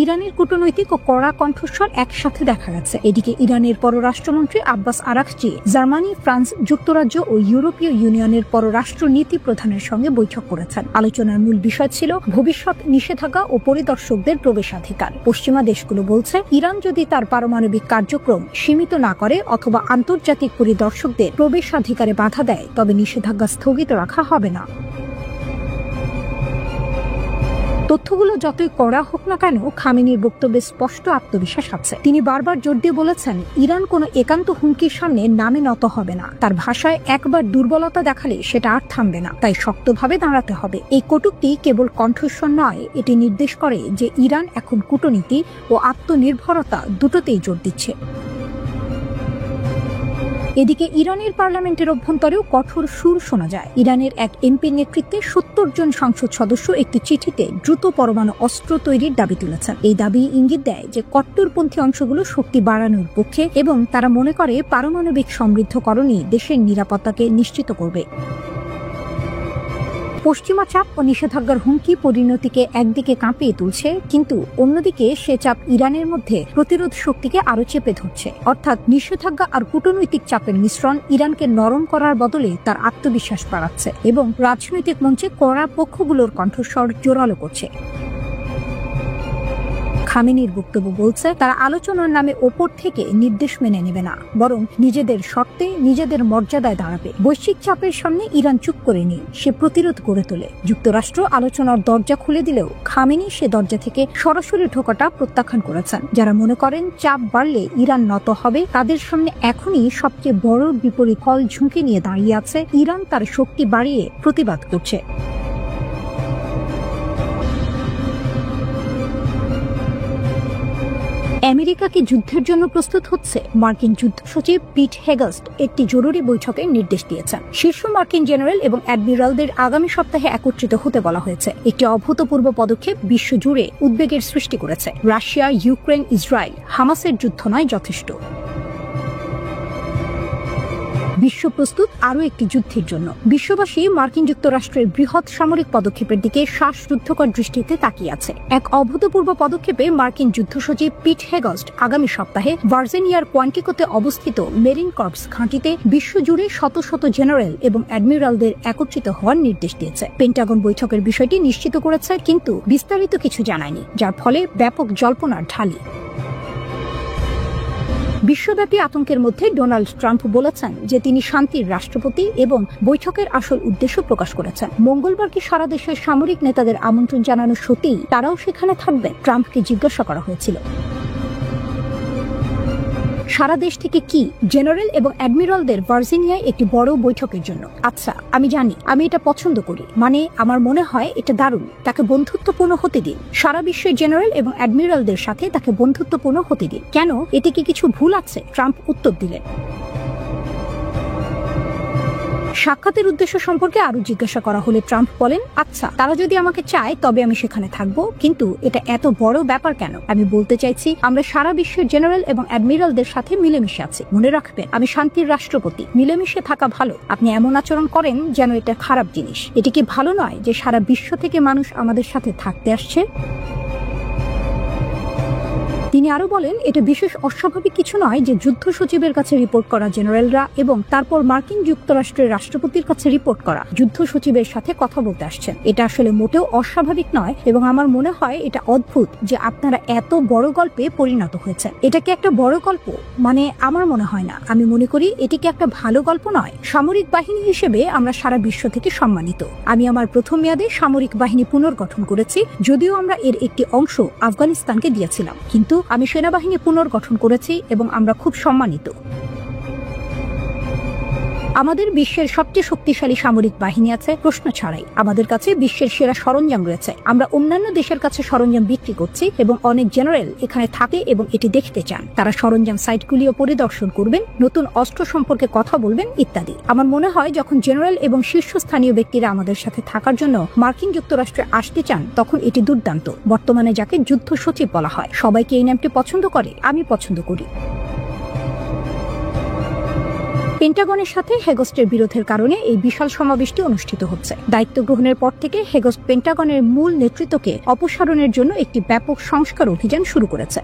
ইরানের কূটনৈতিক ও কড়া কণ্ঠস্বর একসাথে দেখা গেছে। এদিকে ইরানের পররাষ্ট্রমন্ত্রী আব্বাস আরাকচি জার্মানি, ফ্রান্স, যুক্তরাজ্য ও ইউরোপীয় ইউনিয়নের পররাষ্ট্র নীতি প্রধানের সঙ্গে বৈঠক করেছেন। আলোচনার মূল বিষয় ছিল ভবিষ্যৎ নিষেধাজ্ঞা ও পরিদর্শকদের প্রবেশাধিকার। পশ্চিমা দেশগুলো বলছে, ইরান যদি তার পারমাণবিক কার্যক্রম সীমিত না করে অথবা আন্তর্জাতিক পরিদর্শকদের প্রবেশাধিকারে বাধা দেয়, তবে নিষেধাজ্ঞা স্থগিত রাখা হবে না। তথ্যগুলো যতই কড়া হোক না কেন, খামেনির বক্তব্যে স্পষ্ট আত্মবিশ্বাস আছে। তিনি বারবার জোর দিয়ে বলেছেন, ইরান কোনো একান্ত হুমকির সামনে নামে নত হবে না। তার ভাষায় একবার দুর্বলতা দেখালে সেটা আর থামবে না, তাই শক্তভাবে দাঁড়াতে হবে। এই কটূক্তি কেবল কণ্ঠস্বর নয়, এটি নির্দেশ করে যে ইরান এখন কূটনীতি ও আত্মনির্ভরতা দুটোতেই জোর দিচ্ছে। এদিকে ইরানের পার্লামেন্টের অভ্যন্তরেও কঠোর সুর শোনা যায়। ইরানের এক এমপির নেতৃত্বে ৭০ জন সংসদ সদস্য একটি চিঠিতে দ্রুত পরমাণু অস্ত্র তৈরির দাবি তুলেছেন। এই দাবি ইঙ্গিত দেয় যে কট্টরপন্থী অংশগুলো শক্তি বাড়ানোর পক্ষে এবং তারা মনে করে পারমাণবিক সমৃদ্ধকরণই দেশের নিরাপত্তাকে নিশ্চিত করবে। পশ্চিমা চাপ ও নিষেধাজ্ঞার হুমকি পরিণতিকে একদিকে কাঁপিয়ে তুলছে, কিন্তু অন্যদিকে সে চাপ ইরানের মধ্যে প্রতিরোধ শক্তিকে আরো চেপে ধরছে। অর্থাৎ নিষেধাজ্ঞা আর কূটনৈতিক চাপের মিশ্রণ ইরানকে নরম করার বদলে তার আত্মবিশ্বাস বাড়াচ্ছে এবং রাজনৈতিক মঞ্চে কড়া পক্ষগুলোর কণ্ঠস্বর জোরালো করছে। খামেনির বক্তব্য বলছে, তারা আলোচনার নামে ওপর থেকে নির্দেশ মেনে নেবে না, বরং নিজেদের শর্তে নিজেদের মর্যাদায় দাঁড়াবে। বৈশ্বিক চাপের সামনে ইরান চুপ করেনি, সে প্রতিরোধ গড়ে তোলে। যুক্তরাষ্ট্র আলোচনার দরজা খুলে দিলেও খামেনি সে দরজা থেকে সরাসরি ঢোকাটা প্রত্যাখ্যান করেছেন। যারা মনে করেন চাপ বাড়লে ইরান নত হবে, তাদের সামনে এখনই সবচেয়ে বড় বিপরীত ফল ঝুঁকি নিয়ে দাঁড়িয়ে আছে। ইরান তার শক্তি বাড়িয়ে প্রতিবাদ করছে। আমেরিকা কি যুদ্ধের জন্য প্রস্তুত হচ্ছে? মার্কিন যুদ্ধ সচিব পিট হেগস্ট একটি জরুরি বৈঠকের নির্দেশ দিয়েছেন। শীর্ষ মার্কিন জেনারেল এবং অ্যাডমিরালদের আগামী সপ্তাহে একত্রিত হতে বলা হয়েছে। একটি অভূতপূর্ব পদক্ষেপ বিশ্বজুড়ে উদ্বেগের সৃষ্টি করেছে। রাশিয়া, ইউক্রেন, ইসরায়েল, হামাসের যুদ্ধ নয় যথেষ্ট। বিশ্ব প্রস্তুত আরও একটি যুদ্ধের জন্য। বিশ্ববাসী মার্কিন যুক্তরাষ্ট্রের বৃহৎ সামরিক পদক্ষেপের দিকে শ্বাসরুদ্ধকর দৃষ্টিতে তাকিয়ে আছে। এক অভূতপূর্ব পদক্ষেপে মার্কিন যুদ্ধ সচিব পিট হেগস্ট আগামী সপ্তাহে ভার্জিনিয়ার কোয়ান্টিকোতে অবস্থিত মেরিন কর্পস ঘাঁটিতে বিশ্বজুড়ে শত শত জেনারেল এবং অ্যাডমিরালদের একত্রিত হওয়ার নির্দেশ দিয়েছে। পেন্টাগন বৈঠকের বিষয়টি নিশ্চিত করেছে, কিন্তু বিস্তারিত কিছু জানায়নি, যার ফলে ব্যাপক জল্পনার ঢালি। বিশ্বব্যাপী আতঙ্কের মধ্যে ডোনাল্ড ট্রাম্প বলেছেন যে তিনি শান্তির রাষ্ট্রপতি এবং বৈঠকের আসল উদ্দেশ্য প্রকাশ করেছেন। মঙ্গলবার সারা দেশের সামরিক নেতাদের আমন্ত্রণ জানানো সত্যিই তারাও সেখানে থাকবেন? ট্রাম্পকে জিজ্ঞাসা করা হয়েছিল। সারা দেশ থেকে কি? জেনারেল এবং অ্যাডমিরালদের ভার্জিনিয়ায় একটি বড় বৈঠকের জন্য। আচ্ছা, আমি জানি, আমি এটা পছন্দ করি, মানে আমার মনে হয় এটা দারুণ। তাকে বন্ধুত্বপূর্ণ হতে দিন। সারা বিশ্বের জেনারেল এবং অ্যাডমিরালদের সাথে তাকে বন্ধুত্বপূর্ণ হতে দিন। কেন? এতে কি কিছু ভুল আছে? ট্রাম্প উত্তর দিলেন। সাক্ষাতের উদ্দেশ্য সম্পর্কে আরো জিজ্ঞাসা করা হলে ট্রাম্প বলেন, আচ্ছা, তারা যদি আমাকে চায় তবে আমি সেখানে থাকবো, কিন্তু এটা এত বড় ব্যাপার কেন? আমি বলতে চাইছি, আমরা সারা বিশ্বের জেনারেল এবং অ্যাডমিরালদের সাথে মিলেমিশে আছি। মনে রাখবেন, আমি শান্তির রাষ্ট্রপতি। মিলেমিশে থাকা ভালো। আপনি এমন আচরণ করেন যেন এটা খারাপ জিনিস। এটি কি ভালো নয় যে সারা বিশ্ব থেকে মানুষ আমাদের সাথে থাকতে আসছে? তিনি আরো বলেন, এটা বিশেষ অস্বাভাবিক কিছু নয় যে যুদ্ধ সচিবের কাছে রিপোর্ট করা জেনারেলরা এবং তারপর মার্কিন যুক্তরাষ্ট্রের রাষ্ট্রপতির কাছে রিপোর্ট করা যুদ্ধ সচিবের সাথে কথা বলতে আসছেন। এটা আসলে মোটেও অস্বাভাবিক নয়, এবং আমার মনে হয় এটা অদ্ভুত যে আপনারা এত বড় গল্পে পরিণত হয়েছেন। এটা কি একটা বড় গল্প? মানে আমার মনে হয় না। আমি মনে করি এটি কি একটা ভালো গল্প নয়? সামরিক বাহিনী হিসেবে আমরা সারা বিশ্ব থেকে সম্মানিত। আমি আমার প্রথম মেয়াদে সামরিক বাহিনী পুনর্গঠন করেছি, যদিও আমরা এর একটি অংশ আফগানিস্তানকে দিয়েছিলাম, কিন্তু আমি সেনাবাহিনী পুনর্গঠন করেছি এবং আমরা খুব সম্মানিত। আমাদের বিশ্বের সবচেয়ে শক্তিশালী সামরিক বাহিনী আছে, প্রশ্ন ছাড়াই। আমাদের কাছে বিশ্বের সেরা সরঞ্জাম রয়েছে। আমরা অন্যান্য দেশের কাছে সরঞ্জাম বিক্রি করছি এবং অনেক জেনারেল এখানে থাকে এবং এটি দেখতে চান। তারা সরঞ্জাম সাইটগুলিও পরিদর্শন করবেন, নতুন অস্ত্র সম্পর্কে কথা বলবেন ইত্যাদি। আমার মনে হয় যখন জেনারেল এবং শীর্ষস্থানীয় ব্যক্তিরা আমাদের সাথে থাকার জন্য মার্কিন যুক্তরাষ্ট্রে আসতে চান, তখন এটি দুর্দান্ত। বর্তমানে যাকে যুদ্ধ সচিব বলা হয়, সবাইকে এই নামটি পছন্দ করে, আমি পছন্দ করি। পেন্টাগনের সাথে হেগস্টের বিরোধের কারণে এই বিশাল সমাবেশটি অনুষ্ঠিত হচ্ছে। দায়িত্ব গ্রহণের পর থেকে হেগস্ট পেন্টাগনের মূল নেতৃত্বকে অপসারণের জন্য একটি ব্যাপক সংস্কার অভিযান শুরু করেছে।